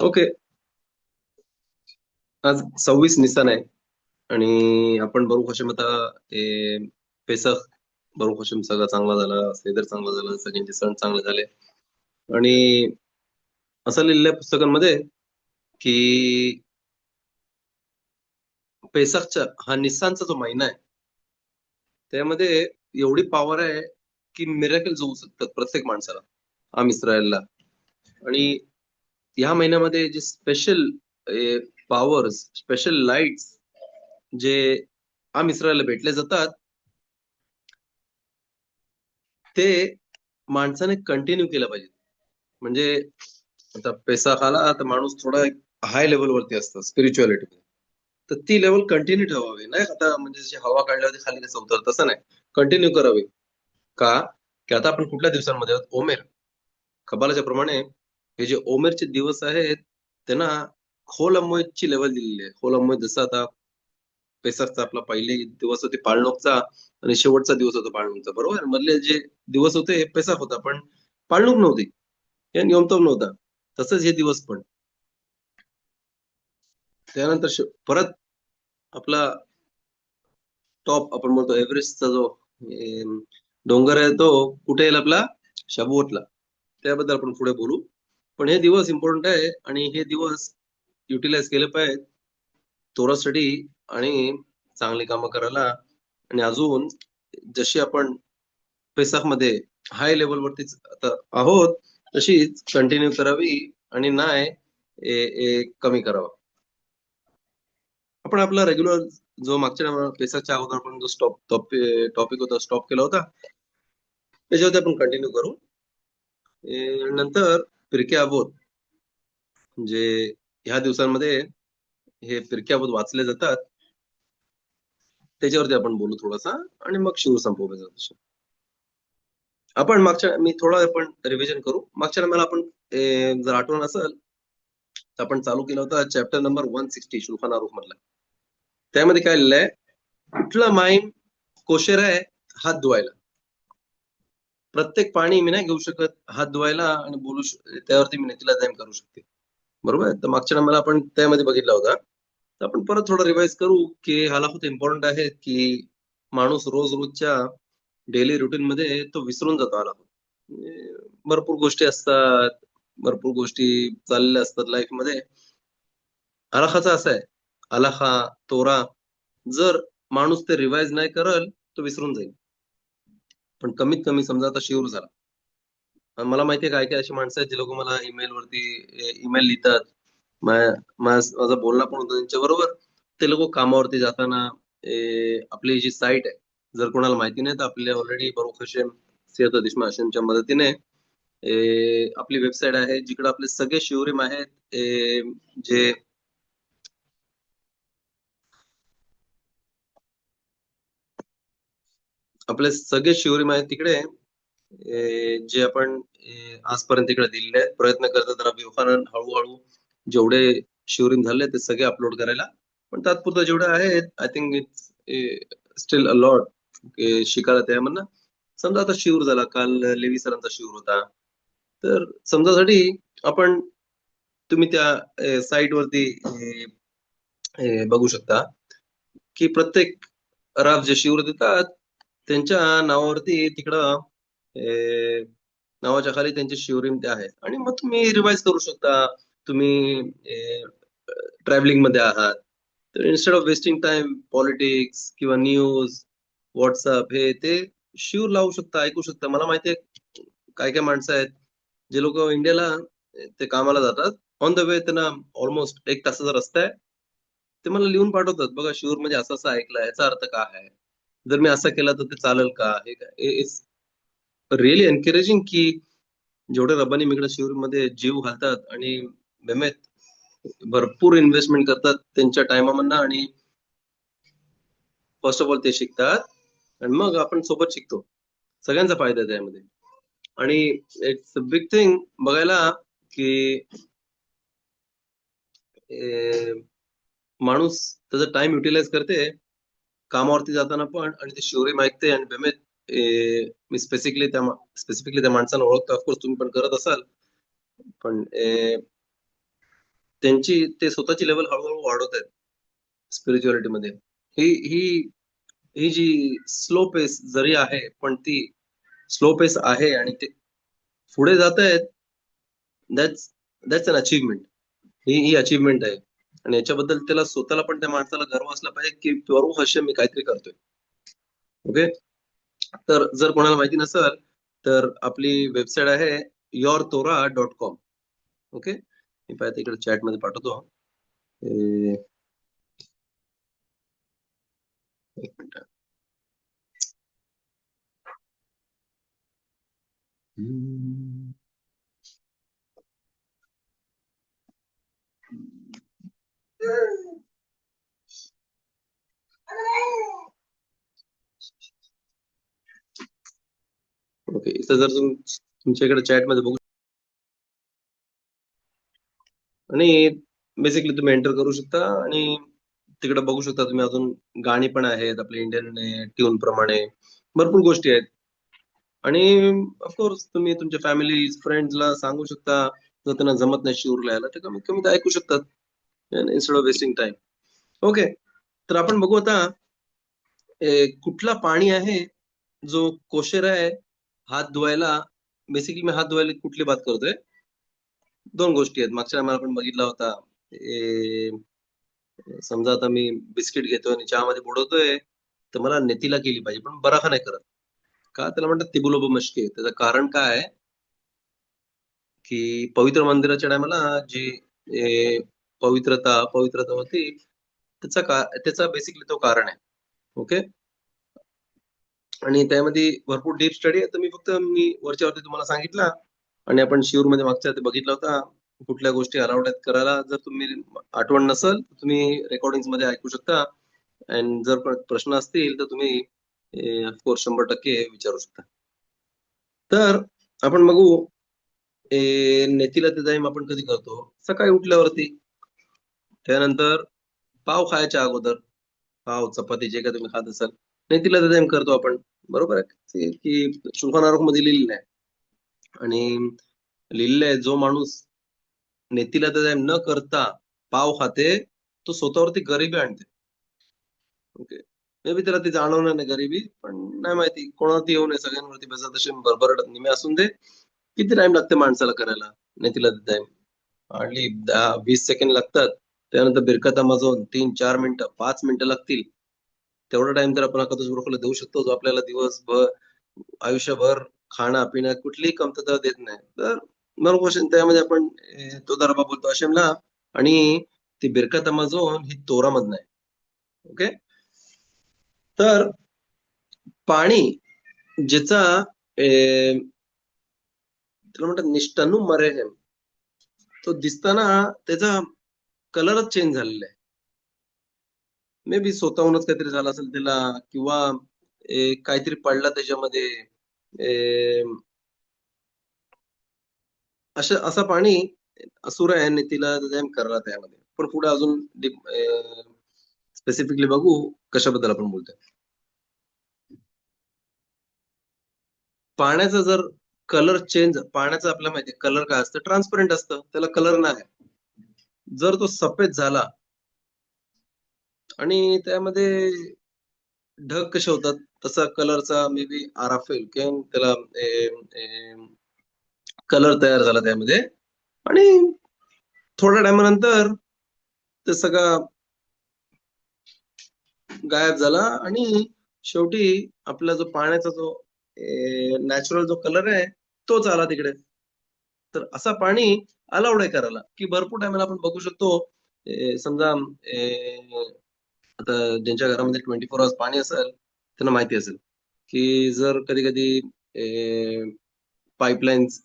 Okay. आज 26 Nissan आहे आणि आपण बरू हशेम आता पेसख बरू हशेम सगळं चांगला झाला, सेदर चांगला झाला, सगळ्यांचे सण चांगले झाले. आणि असं लिहिलेल्या पुस्तकांमध्ये की पेसखचा हा निस्सानचा जो महिना आहे त्यामध्ये एवढी पॉवर आहे की मिरेकल्स होऊ शकतात प्रत्येक माणसाला, आम इस्रायलला. आणि ह्या महिन्यामध्ये जे स्पेशल पॉवर्स, स्पेशल लाईट्स जे आम इस्रायलला भेटले जातात ते माणसाने कंटिन्यू केलं पाहिजे. म्हणजे आता पैसा खाला तर माणूस थोडा हाय लेवलवरती असतं स्पिरिच्युअलिटी, तर ती लेवल कंटिन्यू ठेवावी. नाही आता म्हणजे जशी हवा काढल्यावरती खाली कसं होतं तसं नाही, कंटिन्यू करावी. का की आता आपण कुठल्या दिवसांमध्ये आहोत? ओमेर. कबालाच्या प्रमाणे हे जे ओमेरचे दिवस आहेत त्यांना खोल अमोदची लेवल दिलेली आहे. खोल अमोद जसं आता पेसरचा आपला पहिले दिवस होते पाळणूकचा आणि शेवटचा दिवस होता पाळणूकचा, बरोबर. मधले जे दिवस होते हे पेसक होता, पण पाळणूक नव्हती, हे नियमतम नव्हता. तसंच हे दिवस पण. त्यानंतर परत आपला टॉप आपण म्हणतो एव्हरेस्टचा जो डोंगर आहे तो कुठे येईल आपला? शाबुवतला. त्याबद्दल आपण पुढे बोलू. पण हे दिवस इम्पॉर्टंट आहे आणि हे दिवस युटिलाइज केले पाहिजे तोरासाठी आणि चांगली कामं करायला. आणि अजून जशी आपण पेसाखमध्ये हाय लेवलवरतीच आता आहोत तशीच कंटिन्यू करावी आणि नाही कमी करावं. आपण आपला रेग्युलर जो मागच्या पेसाच्या अगोदर आपण जो टॉपिक होता स्टॉप केला होता त्याच्यावरती आपण कंटिन्यू करू. नंतर फिरके आबोध म्हणजे ह्या दिवसांमध्ये हे फिरके आबोध वाचले जातात, त्याच्यावरती आपण बोलू थोडासा आणि मग शिव संपवू जातो. आपण मागच्या मी थोडं आपण रिव्हिजन करू. मागच्या मला आपण जर आठवण असेल तर आपण चालू केला होता चॅप्टर नंबर 160 शुल्खान आरुख मधला. त्यामध्ये काय लिहिलंय? कुठलं माईम कोशेर आहे हात धुवायला. प्रत्येक पाणी मी नाही घेऊ शकत हात धुवायला आणि बोलू त्यावरती मी नेतीला जाईन करू शकते, बरोबर. तर मागच्या मला आपण त्यामध्ये बघितला होता. तर आपण परत थोडं रिवाइज करू की हाला खूप इम्पॉर्टंट आहे की माणूस रोज रोजच्या डेली रुटीन मध्ये तो विसरून जातो. हाला भरपूर गोष्टी असतात, भरपूर गोष्टी चाललेल्या असतात लाईफ मध्ये. अलाखाचा असा आहे, अलाखा तोरा जर माणूस ते रिवाइज नाही करल तो विसरून जाईल. पण कमीत कमी समजा आता शिवर झाला, मला माहितीये काय काय अशी माणसं आहेत जे लोक मला ईमेल लिहितात. माझा बोलणं पण होतं त्यांच्या बरोबर. ते लोक कामावरती जाताना आपली जी साईट आहे, जर कोणाला माहिती नाही तर आपल्या ऑलरेडी बरोख हशेम सियात दिशमा हशेमच्या मदतीने आपली वेबसाईट आहे जिकडे आपले सगळे शिवरिम आहेत, जे आपले सगळे शिवरिम आहेत तिकडे, जे आपण आजपर्यंत तिकडे दिलेले आहेत. प्रयत्न करतात रबी उखानन हळूहळू जेवढे शिवरिम झाले ते सगळे अपलोड करायला. पण तात्पुरतं जेवढे आहेत I think it's steel a lot शिकायला त्या म्हणणं. समजा आता शिवर झाला, काल लेवी सरांचा शिवर होता, तर समजासाठी आपण तुम्ही त्या साईट वरती बघू शकता की प्रत्येक राब जे शिवर देतात त्यांच्या नावावरती तिकडं नावाच्या खाली त्यांचे शिवरिम ते आहेत. आणि मग तुम्ही रिवाइज करू शकता. तुम्ही ट्रॅव्हलिंग मध्ये आहात तर instead of wasting time politics किंवा न्यूज व्हॉट्सअप हे ते शिवर लावू शकता, ऐकू शकता. मला माहितीये काय काय माणसं आहेत जे लोक इंडियाला ते कामाला जातात, ऑन द वे त्यांना ऑलमोस्ट 1 तासाचा रस्ता आहे. ते मला लिहून पाठवतात, बघा शिवर म्हणजे असं असं ऐकलं, याचा अर्थ काय आहे, जर मी असं केलं तर ते चालेल का. हे काय इट्स रिअली एनकरेजिंग की जेवढे रब्बानी मिकडे शिवमध्ये जीव घालतात आणि बेमेत भरपूर इन्व्हेस्टमेंट करतात त्यांच्या टायमामधनं. आणि फर्स्ट ऑफ ऑल ते शिकतात आणि मग आपण सोबत शिकतो. सगळ्यांचा फायदा आहे त्यामध्ये. आणि इट्स अ बिग थिंग बघायला की माणूस त्याचा टाइम युटिलाइज करते कामावरती जाताना पण, आणि ते शिवरी ऐकते आणि बेमेत मी स्पेसिफिकली त्या माणसाला ओळखतो. ऑफकोर्स तुम्ही पण करत असाल. पण त्यांची ते स्वतःची लेवल हळूहळू वाढवत आहेत स्पिरिच्युअलिटी मध्ये. ही ही ही जी स्लो पेस जरी आहे, पण ती स्लो पेस आहे आणि ते पुढे जात आहेत. That's that's an achievement. ही अचीवमेंट आहे. आणि याच्याबद्दल त्याला स्वतःला पण त्या माणसाला गर्व असला पाहिजे की बरोबर हशे मी काहीतरी करतोय. ओके. तर जर कोणाला माहिती नसेल तर आपली वेबसाईट आहे yourtora.com. ओके. मी पाहते इकडे चॅट मध्ये पाठवतो. एक मिनिट. ओके. इथं जर तुमच्या इकडे चॅट मध्ये बघू आणि बेसिकली तुम्ही एंटर करू शकता आणि तिकडे बघू शकता तुम्ही अजून गाणी पण आहेत आपल्या इंडियन ट्यून प्रमाणे. भरपूर गोष्टी आहेत. आणि ऑफकोर्स तुम्ही तुमच्या फॅमिली फ्रेंड्सला सांगू शकता. जर त्यांना जमत नाही शिवरला यायला तर कमीत कमी ते ऐकू शकतात instead of wasting time. Okay. तर आपण बघू आता कुठला पाणी आहे जो कोशेर आहे हात धुवायला. बेसिकली मी हात धुवायला कुठली बात करतोय. दोन गोष्टी आहेत. मागच्या टायमाला आपण बघितला होता. समजा आता मी बिस्किट घेतोय आणि चहामध्ये बुडवतोय तर मला नेतीला केली पाहिजे, पण बराखा नाही करत. का? त्याला म्हणतात तिबुलोब मशके. त्याचं कारण काय आहे की पवित्र मंदिराच्या टायमाला जी पवित्रता होती त्याचा बेसिकली तो कारण आहे. ओके. आणि त्यामध्ये भरपूर डीप स्टडी आहे. तर मी वरच्या वरती तुम्हाला सांगितलं. आणि आपण शिवरमध्ये मागच्या ते बघितला होता कुठल्या गोष्टी अलाउड आहेत करायला. जर तुम्ही आठवण नसेल तर तुम्ही रेकॉर्डिंग मध्ये ऐकू शकता. आणि जर प्रश्न असतील तर तुम्ही ऑफकोर्स 100% विचारू शकता. तर आपण बघू नेतीला ते जाईम आपण कधी करतो. सकाळी उठल्यावरती. त्यानंतर पाव खायच्या अगोदर. पाव चपाती जे काही तुम्ही खात असाल नेतीला ते जाईम करतो आपण. बरोबर आहे की शुल्खान आरोग्य मध्ये लिहिलेलं आहे. आणि लिहिलेलं आहे जो माणूस नेतीला ते जाईम न करता पाव खाते तो स्वतःवरती गरिबी आणते. ओके. मे बी त्याला ती जाणवणार नाही गरिबी, पण नाही माहिती कोणावरती येऊ नये. सगळ्यांवरती बेसा तशी भरभराट निमे असून दे. किती टाइम लागते माणसाला करायला नेतीला ते जाईम? हार्डली 10-20 सेकंड लागतात. त्यानंतर बिरकत अमाझोन 3-4 मिनिटं 5 मिनिटं लागतील. तेवढा टाइम तर आपण हकातच बुरखला देऊ शकतो जो आपल्याला दिवसभर आयुष्यभर खाणं पिणं कुठलीही कमतरता देत नाही. तर मला क्वेश्चन त्यामध्ये आपण तो दरबा बोलतो अशेमला. आणि ती बिरकत अमाझोन ही तोरामधनं आहे. ओके. तर पाणी ज्याचा त्याला म्हणतात निष्ठानू मरेहेम. तो दिसताना त्याचा कलरच चेंज झालेला आहे. मे बी स्वतःहूनच काहीतरी झालं असेल त्याला किंवा काहीतरी पडला त्याच्यामध्ये. असं पाणी असुर आहे नेतीला करला त्यामध्ये. पण पुढे अजून स्पेसिफिकली बघू कशाबद्दल आपण बोलतोय. पाण्याचा जर कलर चेंज पाण्याचा आपल्याला माहिती कलर काय असतं ट्रान्सपरंट असतं त्याला कलर नाही. जर तो सफेद झाला आणि त्यामध्ये ढग कसे होतात तसा कलरचा मे बी आराफेल किंवा त्याला कलर तयार झाला त्यामध्ये. आणि थोड्या टायमानंतर ते सगळं गायब झाला आणि शेवटी आपला जो पाण्याचा जो नॅचरल जो कलर आहे तोच आला तिकडे. तर असा पाणी अलाउड आहे करायला की भरपूर टायमाला आपण बघू शकतो. समजा आता ज्यांच्या घरामध्ये 24 आवर्स पाणी असेल त्यांना माहिती असेल की जर कधी कधी पाईपलाईन्स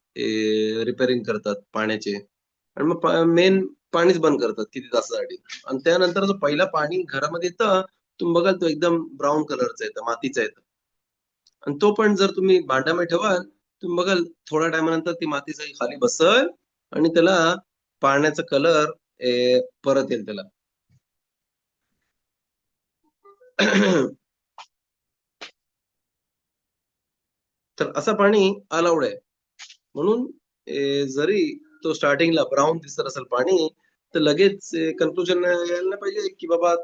रिपेअरिंग करतात पाण्याचे आणि मग मेन पाणीच बंद करतात किती तासासाठी. आणि त्यानंतर जो पहिला पाणी घरामध्ये येतं तुम्ही बघाल तो एकदम ब्राऊन कलरचा येतं मातीचा येतं. आणि तो पण जर तुम्ही भांड्यामध्ये ठेवाल तुम्ही बघाल थोड्या टायमानंतर ती माती सगळी खाली बसल आणि त्याला पाण्याचा कलर परत येईल त्याला. तर असं पाणी अलाउड आहे. म्हणून जरी तो स्टार्टिंगला ब्राऊन दिसत असेल पाणी तर लगेच कन्क्लुजन यायला नाही पाहिजे की बाबा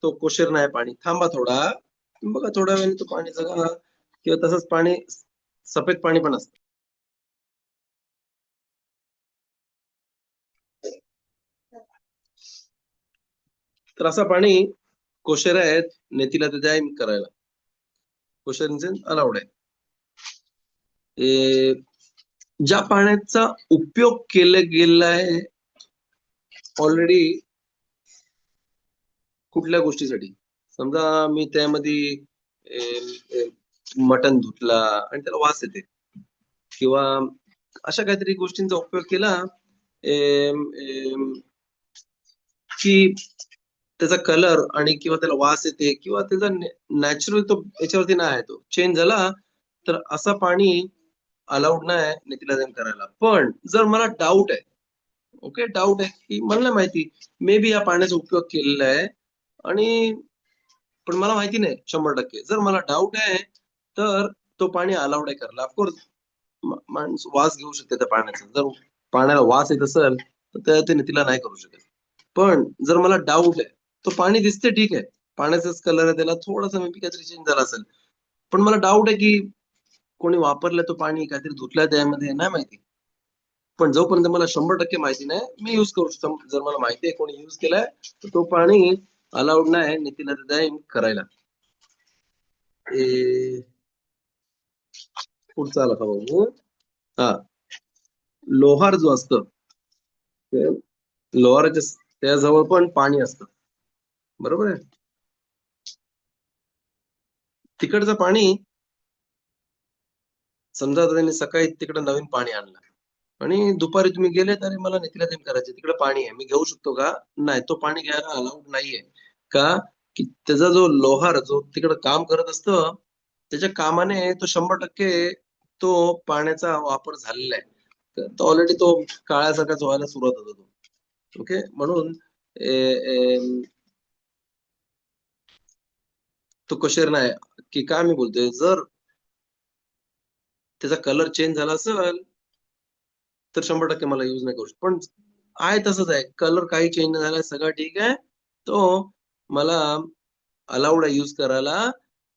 तो कोशर नाही पाणी, थांबा थोडा, बघा थोड्या वेळाने तो पाणी जगा, किंवा तसंच पाणी सफेद पाणी पण असतं. तर असं पाणी कोशर आहेत नेतीला ते द्या करायला, कोशर अलाउड आहे. ज्या पाण्याचा उपयोग केला गेला आहे ऑलरेडी कुठल्या गोष्टीसाठी, समजा मी त्यामध्ये मटण धुतला आणि त्याला वास येते, किंवा अशा काहीतरी गोष्टींचा उपयोग केला की त्याचा कलर आणि किंवा त्याला वास येते, किंवा त्याचा नॅचरल तो याच्यावरती नाही आहे, तो चेंज झाला, तर असं पाणी अलाउड नाही नितिलाजन करायला. पण जर मला डाऊट आहे, ओके, डाऊट आहे की मला नाही माहिती, मे बी या पाण्याचा उपयोग केलेला आहे आणि पण मला माहिती नाही 100%, जर मला डाऊट आहे तर तो पाणी अलाउड आहे करायला. ऑफकोर्स माणूस वास घेऊ शकते त्या पाण्याचा, जर पाण्याला वास येत असेल तर त्या ते तिला नाही करू शकत. पण जर मला डाऊट आहे, तो पाणी दिसते ठीक आहे, पाण्याचाच कलर आहे, त्याला थोडासा मे बी काहीतरी चेंज झाला असेल, पण मला डाऊट आहे की कोणी वापरलं तो पाणी, काहीतरी धुतलं त्यामध्ये, नाही माहिती. पण जोपर्यंत मला 100% माहिती नाही, मी युज करू शकतो. जर मला माहिती आहे कोणी युज केलाय तर तो पाणी अलाउड नाही नितीला जाईन करायला. पुढचा आला का बघू. हा, लोहार जो असतं, लोहाराच्या त्याजवळ पण पाणी असतं, बरोबर आहे. तिकडचं पाणी, समजा आता त्यांनी सकाळी तिकडे नवीन पाणी आणलं आणि दुपारी तुम्ही गेले तरी मला नितीला देम करायचे, तिकडे पाणी आहे, मी घेऊ शकतो का? नाही, तो पाणी घ्यायला अलाउड नाहीये. का? की त्याचा जो लोहार जो तिकडे काम करत असतं, त्याच्या कामाने तो 100% तो पाण्याचा वापर झालेला आहे. तर ऑलरेडी तो काळ्यासारखाच व्हायला सुरुवात होतो तो. ओके, म्हणून ए, ए, तो कशेर नाही. की काय मी बोलतोय, जर त्याचा कलर चेंज झाला असेल तर 100% मला युज नाही करू शकत. पण आहे तसंच आहे, कलर काही चेंज नाही झाला, सगळं ठीक आहे, तो मला अलाउड आहे युज करायला.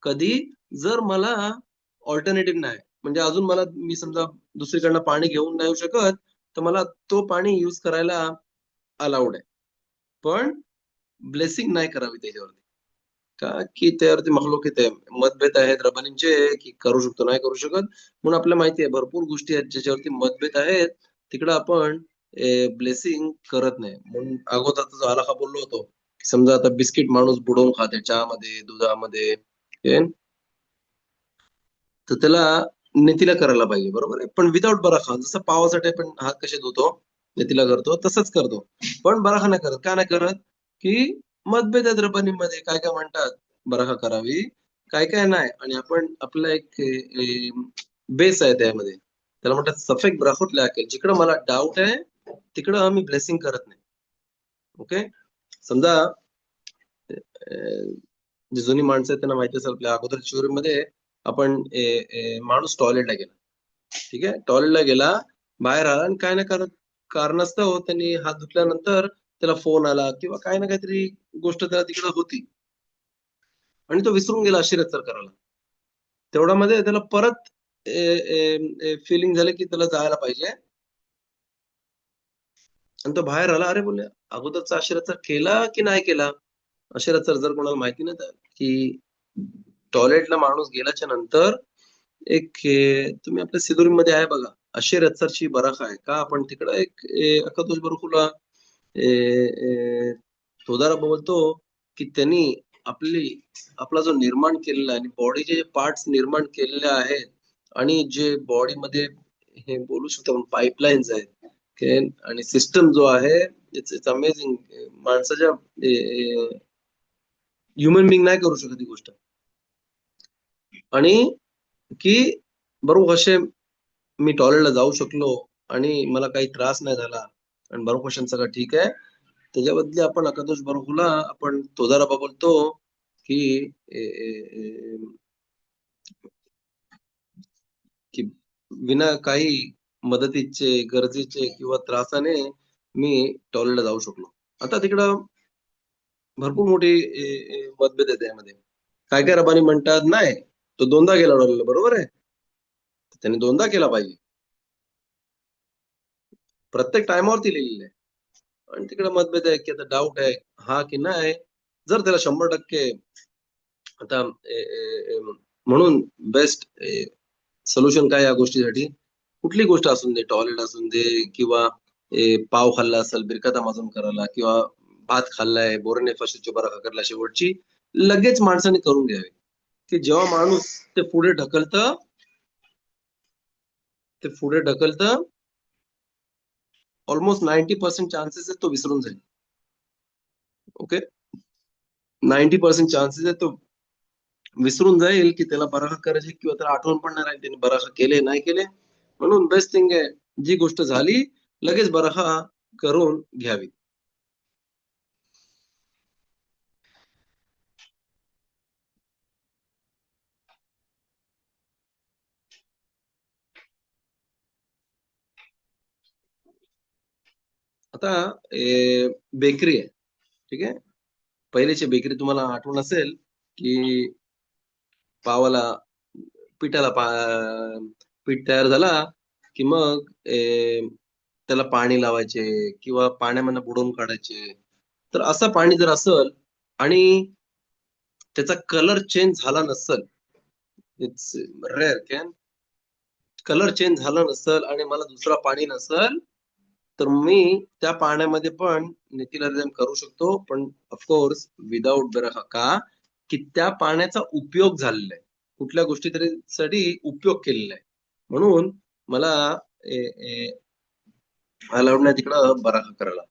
कधी? जर मला ऑल्टरनेटिव्ह नाही, म्हणजे अजून मला, मी समजा दुसरीकडनं पाणी घेऊन नाही येऊ शकत, तर मला तो पाणी युज करायला अलाउड आहे. पण ब्लेसिंग नाही करावी त्याच्यावरती. का? की त्यावरती मखलूक आहे, मतभेद आहेत रब्बानींचे, की करू शकतो नाही करू शकत. म्हणून आपल्याला माहिती आहे भरपूर गोष्टी आहेत ज्याच्यावरती मतभेद आहेत, तिकडं आपण ब्लेसिंग करत नाही. म्हणून अगोदर झाला का बोललो होतो, की समजा आता बिस्किट माणूस बुडवून खाते चहामध्ये, दुधामध्ये, तर त्याला नेतीला करायला पाहिजे, बरोबर आहे. पण विदाऊट बराखा, जसं पावासाठी आपण हात कसे धुतो, नेतीला करतो, तसंच करतो. पण बराखा नाही करत. का नाही करत? की मतभेद आहेत रब्बानीमध्ये, काय काय म्हणतात बराखा करावी, काय काय नाही. आणि आपण आपला एक बेस आहे त्यामध्ये, त्याला म्हणतात सफेक बराखत लाकेल. जिकडं मला डाऊट आहे तिकडं आम्ही ब्लेसिंग करत नाही. ओके, समजा जी जुनी माणसं आहेत त्यांना माहिती असेल, आपल्या अगोदर शिवरीमध्ये आपण माणूस टॉयलेटला गेला, ठीक आहे, टॉयलेटला गेला, बाहेर आला आणि काय ना कारणास्तव त्यांनी हात धुतल्यानंतर त्याला फोन आला किंवा काही ना काहीतरी गोष्ट त्याला तिकडे होती आणि तो विसरून गेला शिरस्तर करायला. तेवढ्यामध्ये त्याला परत फिलिंग झालं की त्याला जायला पाहिजे, आणि तो बाहेर आला, अरे बोलले अगोदरचा आशिराचा केला की नाही केला. आशिराचा जर कोणाला माहिती नाही तर, की टॉयलेटला माणूस गेल्याच्या नंतर एक तुम्ही आपल्या सिदुरीमध्ये आहे बघा, अशेर अत्सरची बराख आहे का, आपण तिकडं एक अकादोष बरुखुला तोदारा बोलतो की त्यांनी आपली आपला जो निर्माण केलेला आहे आणि बॉडीचे जे पार्ट्स निर्माण केलेले आहेत, आणि जे बॉडीमध्ये हे बोलू शकतो आपण पाईपलाईन्स आहेत, okay? आणि सिस्टम जो आहे, इट्स इट्स अमेझिंग. माणसाच्या ह्युमन बिंग नाही करू शकत ही गोष्ट. आणि की बरोबर असे मी टॉयलेटला जाऊ शकलो आणि मला काही त्रास नाही झाला आणि बरोबर क्वेश्चन सगळं ठीक आहे, त्याच्याबद्दल आपण अकादोष बरोबरला आपण तोदाराबा बोलतो की ए, ए, ए, की विना काही मदतीचे, गरजेचे किंवा त्रासाने मी टॉयलेटला जाऊ शकलो. आता तिकडं भरपूर मोठी मतभेद आहे त्यामध्ये. काय काय रबानी म्हणतात नाही, तो दोनदा गेला टॉयलेटला, बरोबर आहे, त्याने दोनदा केला पाहिजे, प्रत्येक टायमावरती लिहिलेलं आहे. आणि तिकडे मतभेद आहे की आता डाऊट आहे हा की नाही. जर त्याला 100% आता म्हणून बेस्ट सोल्युशन काय या गोष्टीसाठी, कुठली गोष्ट असून दे, टॉयलेट असून दे किंवा पाव खाल्ला असेल बिरकाता माजून करायला, किंवा भात खाल्लाय बोरने फशीची बरा करला शेवटची, लगेच माणसाने करून घ्यावी. की जेव्हा माणूस ते पुढे ढकलतं, ऑलमोस्ट 90% चान्सेस आहे तो विसरून जाईल. ओके, 90% चान्सेस आहे तो विसरून जाईल की त्याला बराका करायची, किंवा त्याला आठवण पण नाही राहील त्याने बराका केले नाही केले. म्हणून बेस्ट थिंग आहे, जी गोष्ट झाली लगेच बराका करून घ्यावी. आता बेकरी आहे, ठीक आहे. पहिलेची बेकरी तुम्हाला आठवण असेल की पावाला पिठाला पीठ तयार झाला की मग त्याला पाणी लावायचे किंवा पाण्यामधनं बुडवून काढायचे. तर असं पाणी जर असेल आणि त्याचा कलर चेंज झाला नसेल, it's rare can, colour change झाला नसेल आणि मला दुसरा पाणी नसेल, तर मी त्या पाण्यामध्ये पण नितिलाजन करू शकतो, पण ऑफकोर्स विदाऊट बरं का, की त्या पाण्याचा उपयोग झालेला आहे, कुठल्या गोष्टी तरी साठी उपयोग केलेला आहे. म्हणून मला अलाउड नाही तिकडं बरा करायला.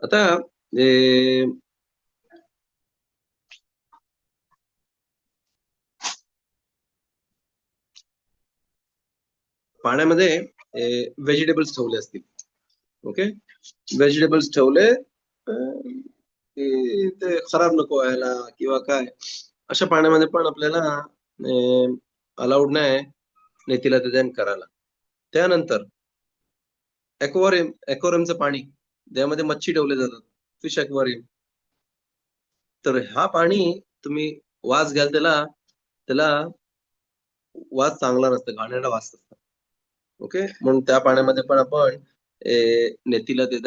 आता पाण्यामध्ये व्हेजिटेबल्स ठेवले असतील, ओके, व्हेजिटेबल्स ठेवले की ते खराब नको व्हायला किंवा काय, अशा पाण्यामध्ये पण आपल्याला अलाउड नाही नेतीला ते करायला. त्यानंतर ॲक्वेरियमचं पाणी, त्यामध्ये मच्छी ठेवले जातात, फिश ॲक्वेरियम. तर हा पाणी तुम्ही वास घ्याल त्याला, त्याला वास चांगला नसतं, घाणेरडा वास असतो. ओके, म्हणून त्या पाण्यामध्ये पण आपण नेतीला ते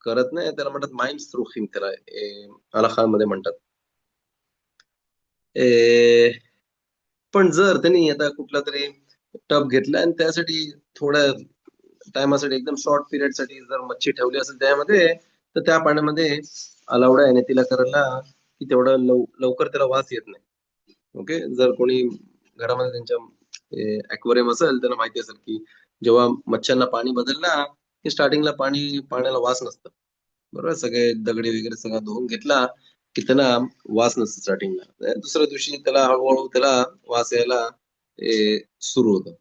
करत नाही, त्याला म्हणतात माइम्स थ्रुहिम, त्याला अलाखान मध्ये म्हणतात. पण जर त्यांनी आता कुठला तरी टब घेतला आणि त्यासाठी थोड्या टायमासाठी एकदम शॉर्ट पिरियड साठी जर मच्छी ठेवली असेल त्यामध्ये, तर त्या पाण्यामध्ये अलाउड आहे तिला करायला, की तेवढं लवकर त्याला वास येत नाही. ओके, जर कोणी घरामध्ये त्यांच्या ॲक्वेरियम असेल त्यांना माहिती असेल की जेव्हा मच्छ्यांना पाणी बदलला की स्टार्टिंगला पाण्याला वास नसतं, बरोबर, सगळे दगडी वगैरे सगळं धुवून घेतला की त्याला वास नसतं स्टार्टिंगला, दुसऱ्या दिवशी त्याला हळूहळू त्याला वास यायला सुरू होतं.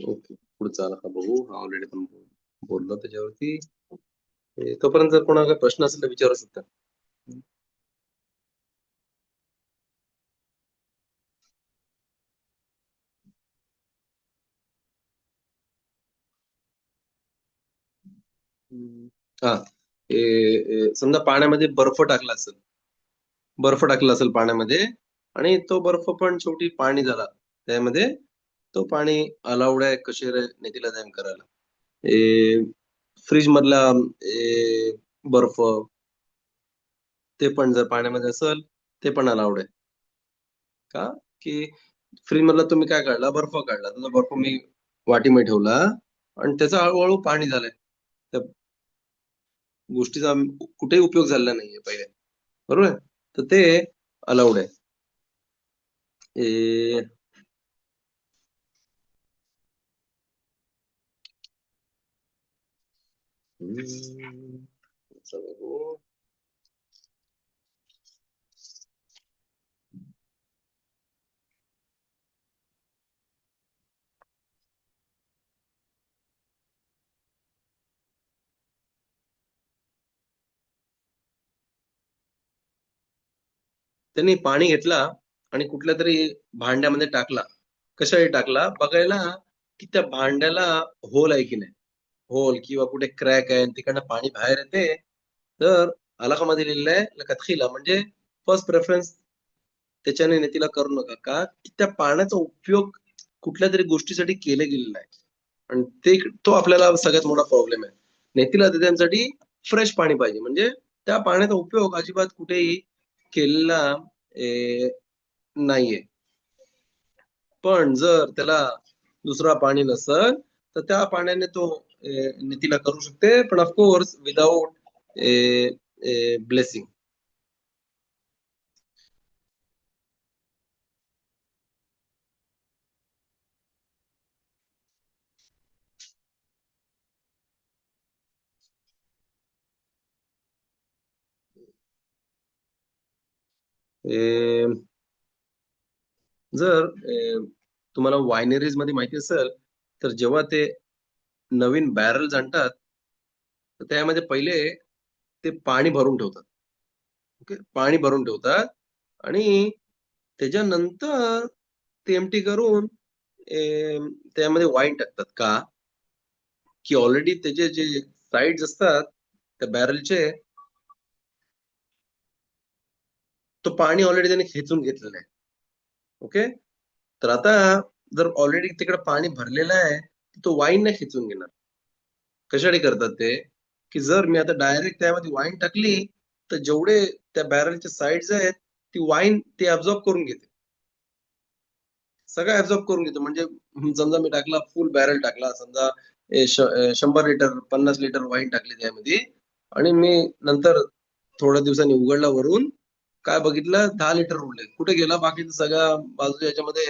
ओके, पुढचा आला का बघू, हा ऑलरेडी पण बोललो त्याच्यावरती. तोपर्यंत जर कोणाला काही प्रश्न असेल तर विचारू शकता. हा, समजा पाण्यामध्ये बर्फ टाकला असेल पाण्यामध्ये, आणि तो बर्फ पण शेवटी पाणी झाला त्यामध्ये, तो पाणी अलाउड आहे कसे नेतीला जाईन करायला. फ्रीज मधला बर्फ, ते पण जर पाण्यामध्ये असेल ते पण अलाउड आहे. का, की फ्रीज मधला तुम्ही काय काढला, बर्फ काढला, त्याचा बर्फ मी वाटीमध्ये ठेवला आणि त्याचा हळूहळू पाणी झालंय, त्या गोष्टीचा कुठेही उपयोग झालेला नाहीये पहिले. बरोबर आहे. तर ते अलाउड आहे. ए, हम्म, चला बघू. त्यांनी पाणी घेतला आणि कुठल्या तरी भांड्यामध्ये टाकला. कशासाठी टाकला? बघायला की त्या भांड्याला होल आहे की नाही. होल किंवा कुठे क्रॅक आहे आणि तिकडनं पाणी बाहेर येते. तर अलाकामध्ये लिहिलेलं आहे लकातखिला म्हणजे फर्स्ट प्रेफरन्स त्याच्याने नेतीला करू नका. का की त्या पाण्याचा उपयोग कुठल्या तरी गोष्टीसाठी केले गेलेला आहे. आणि तो आपल्याला सगळ्यात मोठा प्रॉब्लेम आहे. नेतीला त्यांच्यासाठी फ्रेश पाणी पाहिजे. म्हणजे त्या पाण्याचा उपयोग अजिबात कुठेही केलेला नाहीये. पण जर त्याला दुसरा पाणी नसल तर त्या पाण्याने तो नेतीला करू शकते, पण ऑफकोर्स विदाउट ब्लेसिंग. जर तुम्हाला वायनरीज मध्ये माहिती असेल, तर जेव्हा ते नवीन बॅरल्स आणतात तर त्यामध्ये पहिले ते पाणी भरून ठेवतात. ओके, पाणी भरून ठेवतात आणि त्याच्यानंतर ते एम्प्टी करून त्यामध्ये वाईन टाकतात. का? की ऑलरेडी त्याचे जे साईड्स असतात त्या बॅरलचे, तो पाणी ऑलरेडी त्याने खेचून घेतलेलं आहे. ओके, तर आता जर ऑलरेडी तिकडे पाणी भरलेलं आहे तर तो वाईन नाही खेचून घेणार. कशासाठी करतात ते? की जर मी आता डायरेक्ट त्यामध्ये वाईन टाकली तर जेवढे त्या बॅरलचे साईड्स आहेत ती वाईन ते अब्झॉर्ब करून घेते. सगळं ऍब्झॉर्ब करून घेतो. म्हणजे समजा मी टाकला फुल बॅरल टाकला, समजा 100 लिटर 50 लिटर वाईन टाकली त्यामध्ये, आणि मी नंतर थोड्या दिवसांनी उघडला वरून, काय बघितलं 10 लिटर उरले. कुठे गेला बाकीचा सगळ्या बाजूच्या याच्यामध्ये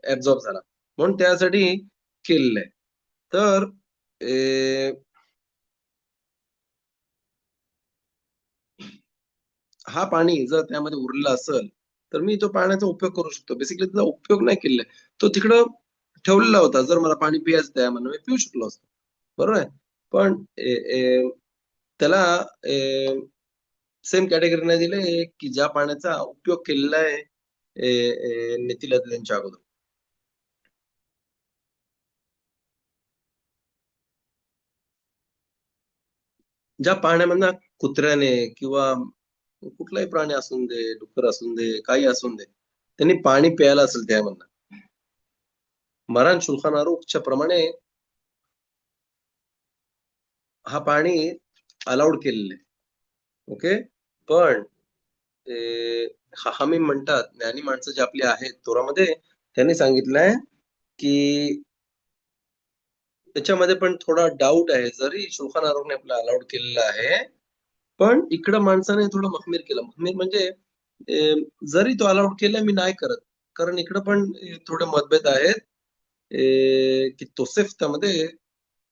ऍब्झॉर्ब झाला. म्हणून त्यासाठी केलेलं आहे. तर हा पाणी जर त्यामध्ये उरलेला असेल तर मी तो पाण्याचा उपयोग करू शकतो. बेसिकली त्याचा उपयोग नाही केलेला आहे. तो तिकडं ठेवलेला होता. जर मला पाणी प्यायचं त्यामधून मी पिऊ शकलो असतो. बरोबर आहे. पण त्याला सेम कॅटेगरी नाही दिले की ज्या पाण्याचा उपयोग केलेला आहे नेतीला त्यांच्या अगोदर. ज्या पाण्यामधनं कुत्र्याने किंवा कुठलाही प्राणी असून दे, डुक्कर असून दे, काही असून दे, त्यांनी पाणी प्यायला असेल त्यामधनं, मरान शुल्खान आरूखच्या प्रमाणे हा पाणी अलाउड केलेलं आहे. ओके, पण हाहामी म्हणतात, ज्ञानी माणसं जे आपली आहेत तोरामध्ये, त्यांनी सांगितलंय की त्याच्यामध्ये पण थोडा डाऊट आहे. जरी शोल्खान आरोग्यने आपला अलाउड केलेला आहे, पण इकडं माणसाने थोडं मखमीर केलं. मखमीर म्हणजे जरी तो अलाउड केला मी नाही करत, कारण इकडं पण थोडे मतभेद आहेत. की तोसेफ त्यामध्ये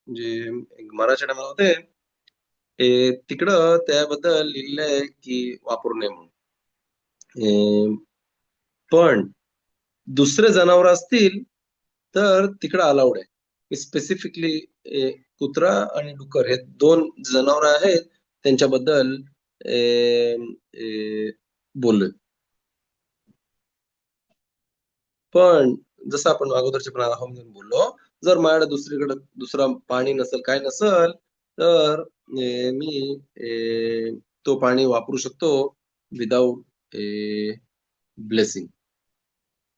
म्हणजे मराठच्या टायमाला होते, तिकडं त्याबद्दल लिहिलंय की वापरू नये म्हणून. पण दुसरे जनावर असतील तर तिकडं अलाउड आहे. स्पेसिफिकली कुत्रा आणि डुक्कर हे दोन जनावर आहेत त्यांच्याबद्दल बोललोय. पण जसं आपण अगोदरच्या प्रमाणे बोललो, जर माझ्याकडे दुसरीकडे दुसरा पाणी नसेल, काय नसेल, तर मी तो पाणी वापरू शकतो विदाऊट ब्लेसिंग.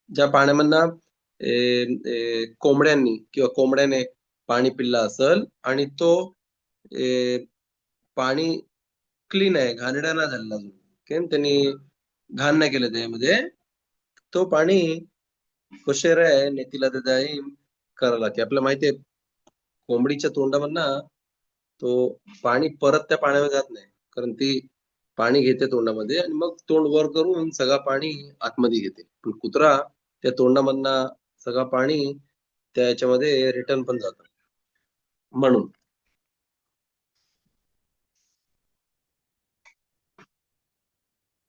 ज्या पाण्यामधनं कोंबड्यांनी किंवा कोंबड्याने पाणी पिल्लं असेल आणि तो पाणी क्लीन आहे, घाणेरडा नाही झालेला अजून, ओके, त्यांनी घाण नाही केलं त्यामध्ये, तो पाणी कोशेर आहे नेतीला ते जाईन करायला. की आपल्याला माहितीये कोंबडीच्या तोंडामधनं तो पाणी परत त्या पाण्यामध्ये जात नाही, कारण ती पाणी घेते तोंडामध्ये आणि मग तोंड वर करून सगळं पाणी आतमध्ये घेते. पण कुत्रा त्या तोंडामधनं सगळं पाणी त्या याच्यामध्ये रिटर्न पण जातं. म्हणून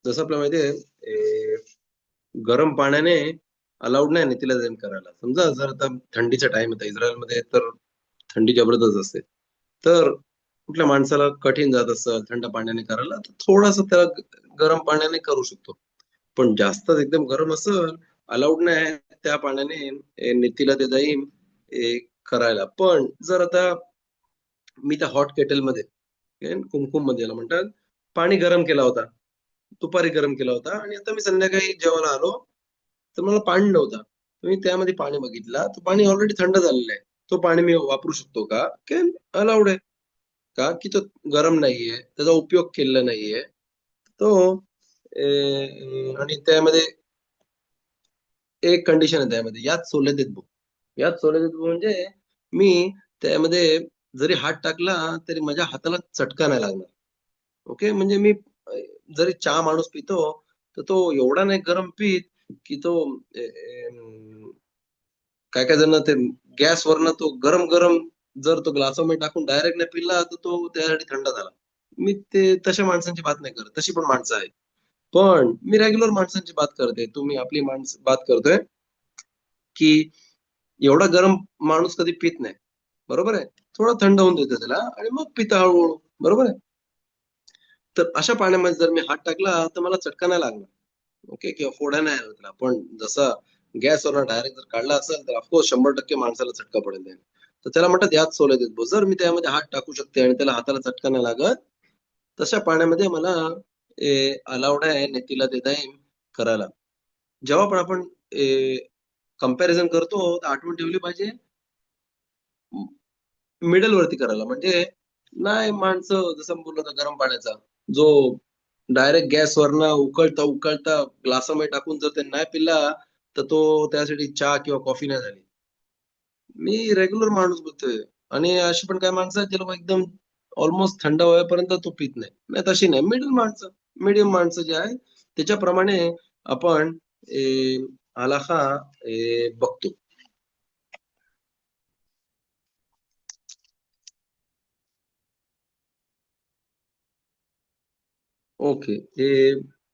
जसं आपल्याला माहितीये गरम पाण्याने अलाउड नाही नेतीला जाईन करायला. समजा जर आता थंडीचा टाइम होता इस्रायलमध्ये, तर थंडी जबरदस्त असते. तर कुठल्या माणसाला कठीण जात असतं थंड पाण्याने करायला, तर थोडस त्याला गरम पाण्याने करू शकतो. पण जास्त एकदम गरम असेल, अलाउड नाही त्या पाण्याने नेतीला ते जाईन करायला. पण जर आता मी त्या हॉट केटलमध्ये कुमकुम मध्ये याला म्हणतात, पाणी गरम केला होता, दुपारी गरम केला होता आणि आता मी संध्याकाळी जेवायला आलो, तर मला पाणी नव्हता. मी त्यामध्ये पाणी बघितला, तो पाणी ऑलरेडी थंड झालेलं आहे. तो पाणी मी वापरू शकतो का? अलाउड आहे. का की तो गरम नाहीये, त्याचा उपयोग केलेला नाहीये तो. आणि त्यामध्ये एक कंडिशन आहे त्यामध्ये, यात सोले देत भाऊ. यात सोले देत भाऊ म्हणजे मी त्यामध्ये जरी हात टाकला तरी माझ्या हाताला चटका नाही लागणार. ओके, म्हणजे मी जरी चहा माणूस पितो, तर तो एवढा नाही गरम पित की तो काय काय जण ते गॅसवरनं तो गरम गरम जर तो ग्लासामध्ये टाकून डायरेक्ट नाही पिला, तर तो त्यासाठी थंड झाला. मी ते तशा माणसांची बात नाही करत, तशी पण माणसं आहेत. पण मी रेग्युलर माणसांची बात करते, तुम्ही आपली माणसं बात करतोय की एवढा गरम माणूस कधी पित नाही. बरोबर आहे. थोडं थंड होऊन देतो त्याला आणि मग पिता हळूहळू. बरोबर आहे. तर अशा पाण्यामध्ये जर मी हात टाकला तर मला चटका नाही लागणार. ओके, किंवा फोडा नाही आला त्याला. पण जसा गॅसवर डायरेक्ट जर काढला असेल तर ऑफकोर्स 100% माणसाला चटका पडेल त्याने. तर त्याला म्हणतात यात सोले देत भाऊ. जर मी त्यामध्ये हात टाकू शकते आणि त्याला हाताला चटका नाही लागत, तशा पाण्यामध्ये मला अलाउड आहे नेतीला देता येईल करायला. जेव्हा पण आपण कंपॅरिझन करतो तर आठवण ठेवली पाहिजे मिडल वरती करायला. म्हणजे नाही माणसं जसं बोललो होतं गरम पाण्याचा, जो डायरेक्ट गॅसवरनं उकळता उकळता ग्लासामध्ये टाकून जर ते नाही पिला, तर तो त्यासाठी चहा किंवा कॉफी नाही झाली. मी रेग्युलर माणूस बोलतोय. आणि अशी पण काही माणसं आहेत, जे लोक एकदम ऑलमोस्ट थंड होईपर्यंत तो पित नाही. नाही तशी नाही, मिडल माणसं, मीडियम माणसं जे आहे त्याच्याप्रमाणे आपण हलाखा बघतो. ओके.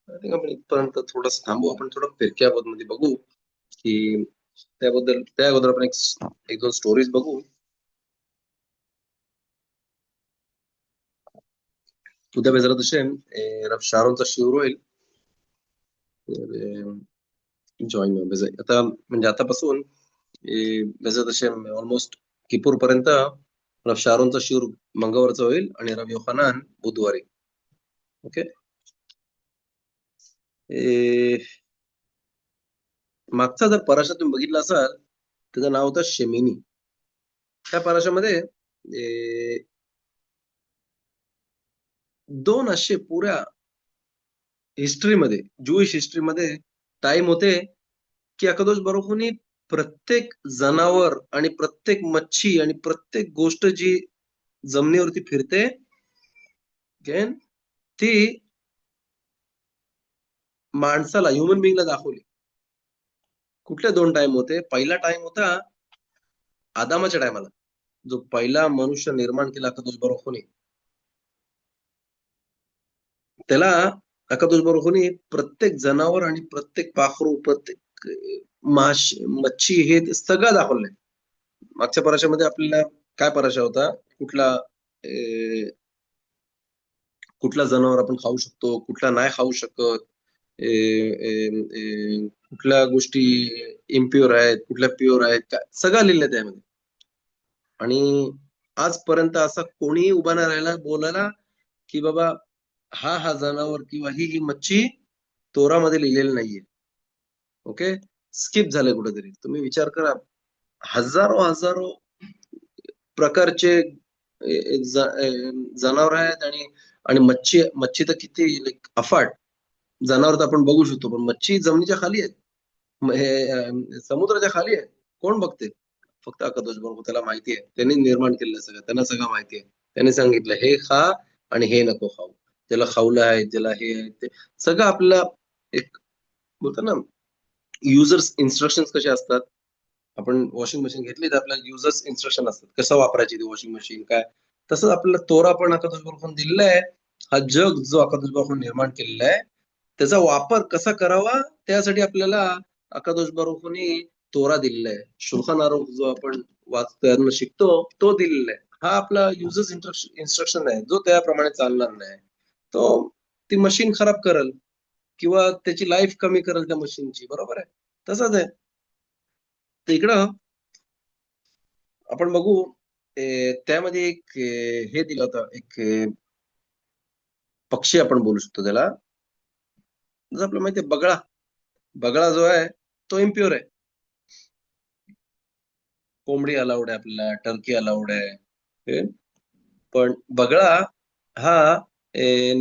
आय थिंक आपण इथपर्यंत थोडस थांबू. आपण थोडं फिरक्यामध्ये बघू की त्याबद्दल, त्या अगोदर आपण एक दोन स्टोरीज बघू. उद्या बेजरात हुसेन रफ शारोनचा शिवर होईल. जॉईन आता म्हणजे आतापासून बेजरात हुसेन ऑलमोस्ट किपूर पर्यंत रफ शारोनचा शिवर मंगळवारचा होईल आणि रफ योहानान बुधवारी. ओके. मागचा जर पराशा तुम्ही बघितला असाल, त्याचं नाव होतं शेमिनी. त्या पराशामध्ये दोन असे पुऱ्या हिस्ट्रीमध्ये, ज्यूइश हिस्ट्रीमध्ये टाइम होते की अकादोश बरोखुनी प्रत्येक जनावर आणि प्रत्येक मच्छी आणि प्रत्येक गोष्ट जी जमिनीवरती फिरते, ती माणसाला, ह्युमन बिंगला दाखवली. कुठले दोन टाइम होते? पहिला टाइम होता आदामाच्या टायमाला, जो पहिला मनुष्य निर्माण केला अकादोश बरोखुनी. त्याला अकादोश बरोखुनी प्रत्येक जनावर आणि प्रत्येक पाखरू, प्रत्येक मच्छी हे ते सगळं दाखवलंय. मागच्या पराशामध्ये आपल्याला काय पराशा होता? कुठला जनावर आपण खाऊ शकतो, कुठला नाही खाऊ शकत, कुठल्या गोष्टी इम्प्युअर आहेत, कुठल्या प्युअर आहेत, सगळं लिहिलंय त्यामध्ये. आणि आजपर्यंत असा कोणीही उभा नाही राहिला बोलायला की बाबा हा जनावर किंवा ही मच्छी तोरामध्ये लिहिलेली नाहीये. ओके, स्किप झालंय कुठेतरी. तुम्ही विचार करा, हजारो हजारो प्रकारचे जनावर आहेत. आणि आणि मच्छी मच्छी तर किती लाईक अफाट. जनावर तर आपण बघू शकतो, पण मच्छी जमिनीच्या खाली आहेत. समुद्राच्या खाली आहे. कोण बघते? फक्त आकाश बरोबर. त्याला माहिती आहे, त्यांनी निर्माण केलेलं सगळं, त्यांना सगळं माहिती आहे. त्यांनी सांगितलं हे खा आणि हे नको खाऊ. ज्याला खावलं आहे, ज्याला हे आहे ते सगळं आपल्याला एक बोलतो ना, युजर्स इन्स्ट्रक्शन कसे असतात. आपण वॉशिंग मशीन घेतली तर आपल्याला युजर्स इन्स्ट्रक्शन असतात, कसं वापरायची ती वॉशिंग मशीन काय. तसंच आपल्याला तोरा पण आकाश बापून दिलेला आहे. हा जग जो आकाश बापून निर्माण केलेला आहे त्याचा वापर कसा करावा त्यासाठी आपल्याला आकाश बारूफनी तोरा दिलेला आहे. शुल्खन आरोप जो आपण वाचतो शिकतो तो दिलेला आहे. हा आपला युजर्स इन्स्ट्रक्शन आहे जो त्याप्रमाणे चालणार नाही तो ती मशीन खराब करेल किंवा त्याची लाईफ कमी करेल त्या मशीनची, बरोबर आहे. तसंच आहे. तर इकडं आपण बघू त्यामध्ये एक हे दिलं होतं, एक पक्षी आपण बोलू शकतो त्याला. जसं आपल्याला माहितीये बगळा. बगळा जो आहे तो इम्प्युअर आहे. कोंबडी अलाउड आहे आपल्याला, टर्की अलाउड आहे. पण बगळा हा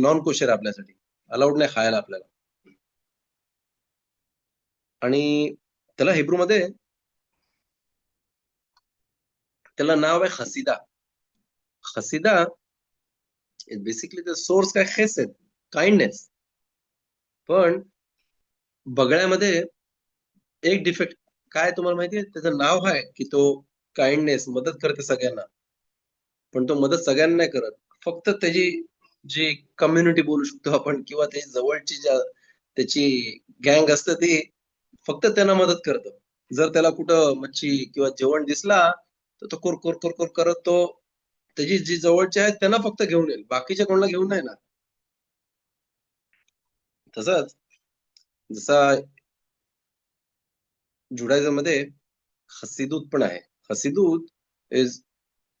नॉन कोशर आहे आपल्यासाठी, अलाउड नाही खायला आपल्याला. आणि त्याला हिब्रू मध्ये त्याला नाव आहे खसिदा. खसिदा बेसिकली द सोर्स काय खेसेद, काइंडनेस. पण बगळ्यामध्ये एक डिफेक्ट काय तुम्हाला माहितीये, त्याचं नाव आहे की तो काइंडनेस मदत करते सगळ्यांना. पण तो मदत सगळ्यांना नाही करत. फक्त त्याची जी कम्युनिटी बोलू शकतो आपण किंवा त्याची जवळची त्याची गँग असते ती फक्त त्यांना मदत करतं. जर त्याला कुठं मच्छी किंवा जेवण दिसला तर तो कुर कुर कुर कुर करत तो त्याची जी जवळची आहेत त्यांना फक्त घेऊन येईल, बाकीच्या कोणाला घेऊन नाही ना. तसंच जसा जुडायझम मध्ये हसिदूत पण आहे. हसिदूत इज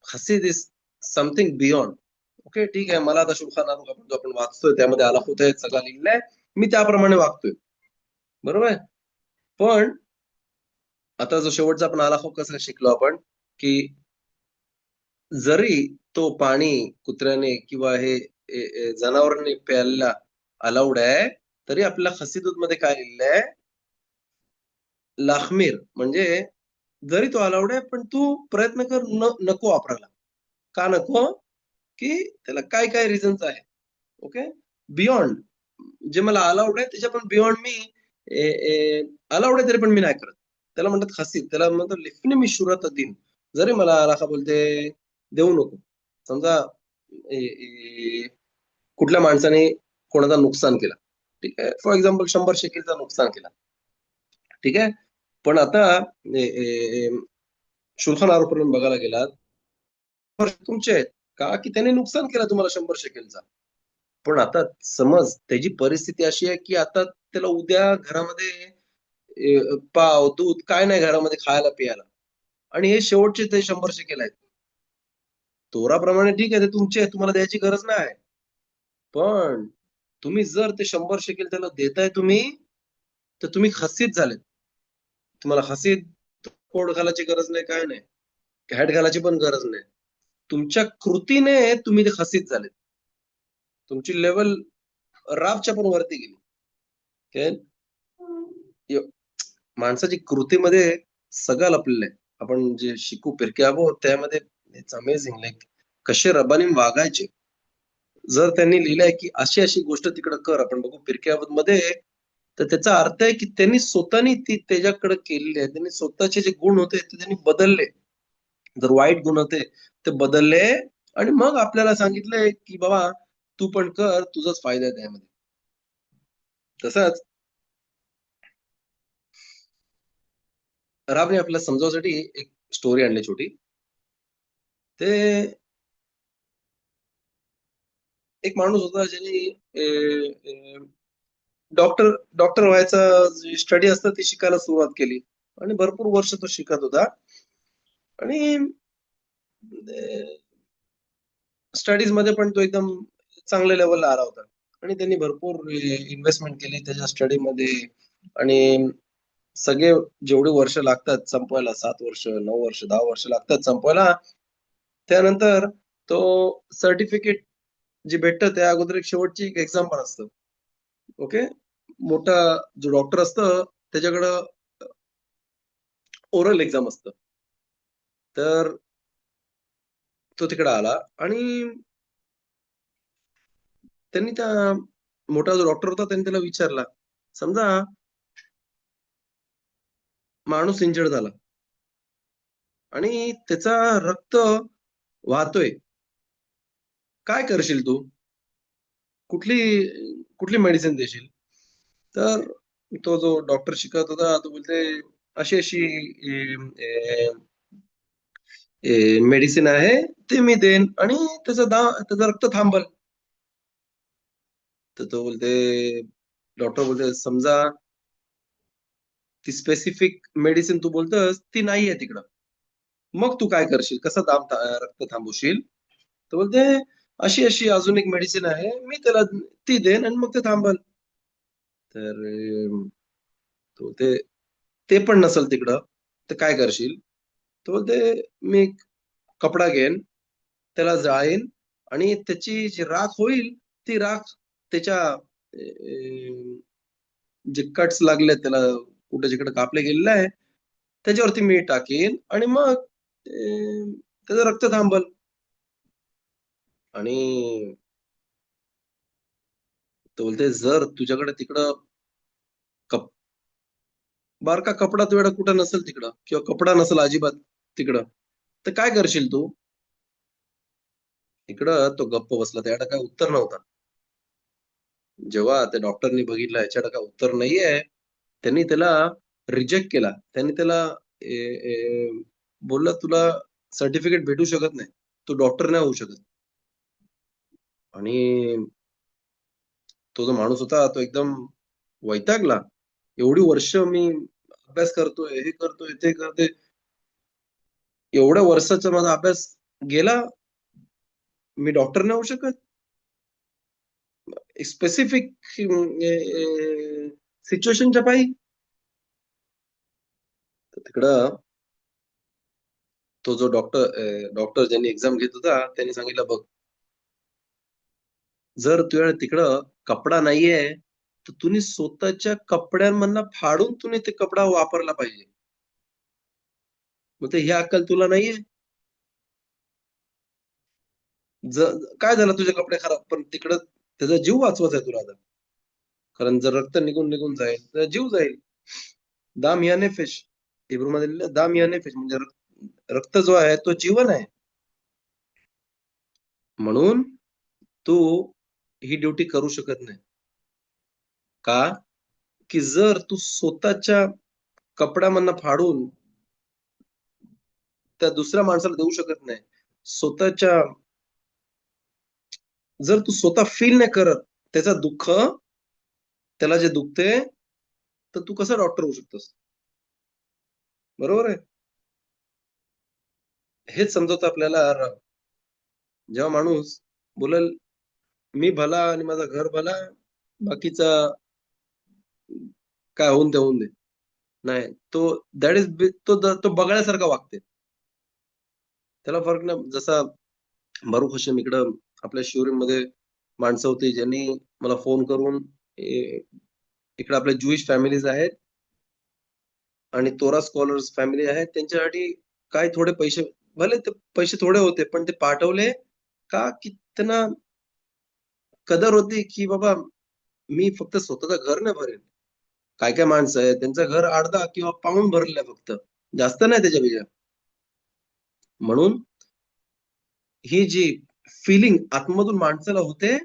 हसीद इज समथिंग बियॉन्ड. ओके, ठीक आहे. मला आता शुल्खान आरूख आपण जो आपण वाचतोय त्यामध्ये आला होता सगळा लिहिलाय, मी त्याप्रमाणे वागतोय, बरोबर आहे. पण आता जो शेवटचा आपण आला कसं शिकलो आपण की जरी तो पाणी कुत्र्याने किंवा हे जनावरांनी प्यायला अलाउड आहे तरी आपल्या खसीदूत मध्ये काय लिहिलंय, लाखमीर म्हणजे जरी तो अलाउड आहे पण तू प्रयत्न कर नको वापरायला. का नको? की त्याला काय काय रिझन्स आहे. ओके, बियॉन्ड जे मला अलाउड आहे त्याच्या पण बियॉन्ड मी अलाउड आहे तरी पण मी नाही करत. त्याला म्हणतात खसीद, त्याला म्हणतात लिफनी मी शुरत दिन. जरी मला आलाखा बोलते देऊ नको. समजा कुठल्या माणसाने कोणाचा नुकसान केला, ठीक आहे, फॉर एक्झाम्पल 100 शेकेलचं नुकसान केला, ठीक आहे. पण आता शुल्खान आरोप बघायला गेलात तुमचे आहेत का की त्याने नुकसान केलं तुम्हाला 100 शेकेलचा. पण आता समज त्याची परिस्थिती अशी आहे की आता त्याला उद्या घरामध्ये पाव, दूध काय नाही घरामध्ये खायला प्यायला. आणि हे शेवटचे ते 100 शेकेल आहेत. तोराप्रमाणे ठीक आहे, ते तुमचे आहे, तुम्हाला द्यायची गरज नाही. पण तुम्ही जर ते 100 शेकेल त्याला देताय तुम्ही, तर तुम्ही खसीद झाले. तुम्हाला खसीद कोड घालायची गरज नाही, काय नाही. हॅट घालायची पण गरज नाही. तुमच्या कृतीने तुम्ही ते खसीद झाले. तुमची लेवल राबच्या पण वरती गेली. काय? माणसाची कृतीमध्ये सगळं लपलेलं आहे. आपण जे शिकू पिरके आहोत त्यामध्ये इट्स अमेझिंग लाईक कसे रब्बानी वागायचे. जर त्यांनी लिहिलंय की अशी अशी गोष्ट तिकडे कर, आपण बघू पिरके मध्ये, तर त्याचा अर्थ आहे की त्यांनी स्वतःनी ती त्याच्याकडे केलेली आहे. त्यांनी स्वतःचे जे गुण होते ते त्यांनी बदलले. जर वाईट गुण होते ते बदलले आणि मग आपल्याला सांगितलंय की बाबा तू पण कर, तुझाच फायदा आहे त्यामध्ये. तसंच राबने आपल्याला समजावण्यासाठी एक स्टोरी आणली छोटी. ते एक माणूस होता ज्याने डॉक्टर डॉक्टर व्हायचा स्टडी असतं ती शिकायला सुरुवात केली आणि भरपूर वर्ष तो शिकत होता. आणि स्टडीज मध्ये पण तो एकदम चांगल्या लेवलला आला होता आणि त्यांनी भरपूर इन्व्हेस्टमेंट केली त्याच्या स्टडी मध्ये. आणि सगळे जेवढे वर्ष लागतात संपवायला, 7 वर्ष, 9 वर्ष, 10 वर्ष लागतात संपवायला, त्यानंतर तो सर्टिफिकेट जे भेटतं त्या अगोदर एक शेवटची एक एक्झाम पण असतं. ओके, मोठा जो डॉक्टर असतं त्याच्याकडं ओरल एक्झाम असतं. तर तो तिकडे आला आणि त्यांनी त्या मोठा जो डॉक्टर होता त्यांनी त्याला विचारला, समजा माणूस इंजर्ड झाला आणि त्याचा रक्त वाहतोय, काय करशील तू? कुठली कुठली मेडिसिन देशील? तर तो जो डॉक्टर शिकत होता तो बोलते, अशी अशी मेडिसिन आहे, ते मी देईन आणि त्याचं रक्त थांबल. तर तो बोलते, डॉक्टर बोलते, समजा ती स्पेसिफिक मेडिसिन तू बोलतोस ती नाहीये तिकडं. मग तू काय करशील? कसं रक्त थांबवशील? तर बोलते, अशी अशी अजून एक मेडिसिन आहे, मी त्याला ती देईन आणि मग ते थांबल. तर तो बोलते, ते पण नसेल तिकडं, तर काय करशील? तो बोलते, मी कपडा घेईन, त्याला जाळीन आणि त्याची जी राख होईल, ती राख त्याच्या जे कट्स लागले त्याला, कुठे जिकडे कापले गेलेले आहे, त्याच्यावरती मी टाकीन आणि मग त्याचं रक्त थांबल. आणि तो बोलते, जर तुझ्याकडे तिकडं कप बारका कपडा तुझ्याकडे कुठं नसेल तिकडं किंवा कपडा नसेल अजिबात तिकडं, तर काय करशील तू? इकडं तो गप्प बसला. त्याकडे काय उत्तर नव्हता. जेव्हा त्या डॉक्टरनी बघितलं ह्याच्याकडे काय उत्तर नाहीये, त्यांनी त्याला रिजेक्ट केला. त्यांनी त्याला ए, ए, बोलला, तुला सर्टिफिकेट भेटू शकत नाही. तू डॉक्टर नाही होऊ शकत. आणि तो जो माणूस होता तो एकदम वैतागला. एवढी वर्ष मी अभ्यास करतोय, हे करतोय, ते करतोय. एवढ्या वर्षाचा माझा अभ्यास गेला. मी डॉक्टर नाही होऊ शकत. स्पेसिफिक सिच्युएशनच्या पायी. तर तिकडं तो जो डॉक्टर ज्यांनी एक्झाम घेत होता त्यांनी सांगितलं, बघ, जर तुझ्या तिकडं कपडा नाहीये, तर तुम्ही स्वतःच्या कपड्यांमधनं फाडून तुम्ही ते कपडा वापरला पाहिजे. मग ते ही अक्कल तुला नाहीये? काय झालं तुझे कपडे खराब, पण तिकडं त्याचा जीव वाचवायचा आहे तुला आता. कारण जर रक्त निघून निघून जाईल, तर जीव जाईल. दाम या नेफेश. हिब्रूमध्ये लिहिलं दाम या नेफेश, म्हणजे रक्त जो आहे तो जीवन आहे. म्हणून तू ही ड्युटी करू शकत नाही. का? की जर तू स्वतःच्या कपड्यामधनं फाडून त्या दुसऱ्या माणसाला देऊ शकत नाही, स्वतःच्या जर तू स्वतः फील नाही करत त्याचं दुःख, त्याला जे दुखते, तर तू कसं डॉक्टर होऊ शकतोस? बरोबर आहे? हेच समजवतं आपल्याला जेव्हा माणूस बोलेल, मी भला आणि माझं घर भला, बाकीचा काय होऊन ते होऊन दे. नाही, तो दॅट इज तो बघण्यासारखा वागते. त्याला फरक नाही. जसा बारूक हशेम इकडं आपल्या शिवरीमध्ये माणसं होती, ज्यांनी मला फोन करून इकडे आपल्या ज्युइश फॅमिलीज आहेत आणि तोरा स्कॉलर्स फॅमिली आहेत, त्यांच्यासाठी काय थोडे पैसे, भले ते पैसे थोडे होते, पण ते पाठवले का, की त्यांना कदर होती, की बाबा मी फक्त स्वतःचं घर नाही भरेल. काय-काय माणसं आहेत, त्यांचं घर अर्धा किंवा पाऊण भरलेलं आहे फक्त. जास्त नाही त्याच्यापेक्षा. म्हणून ही जी फीलिंग आतमधून माणसाला होते,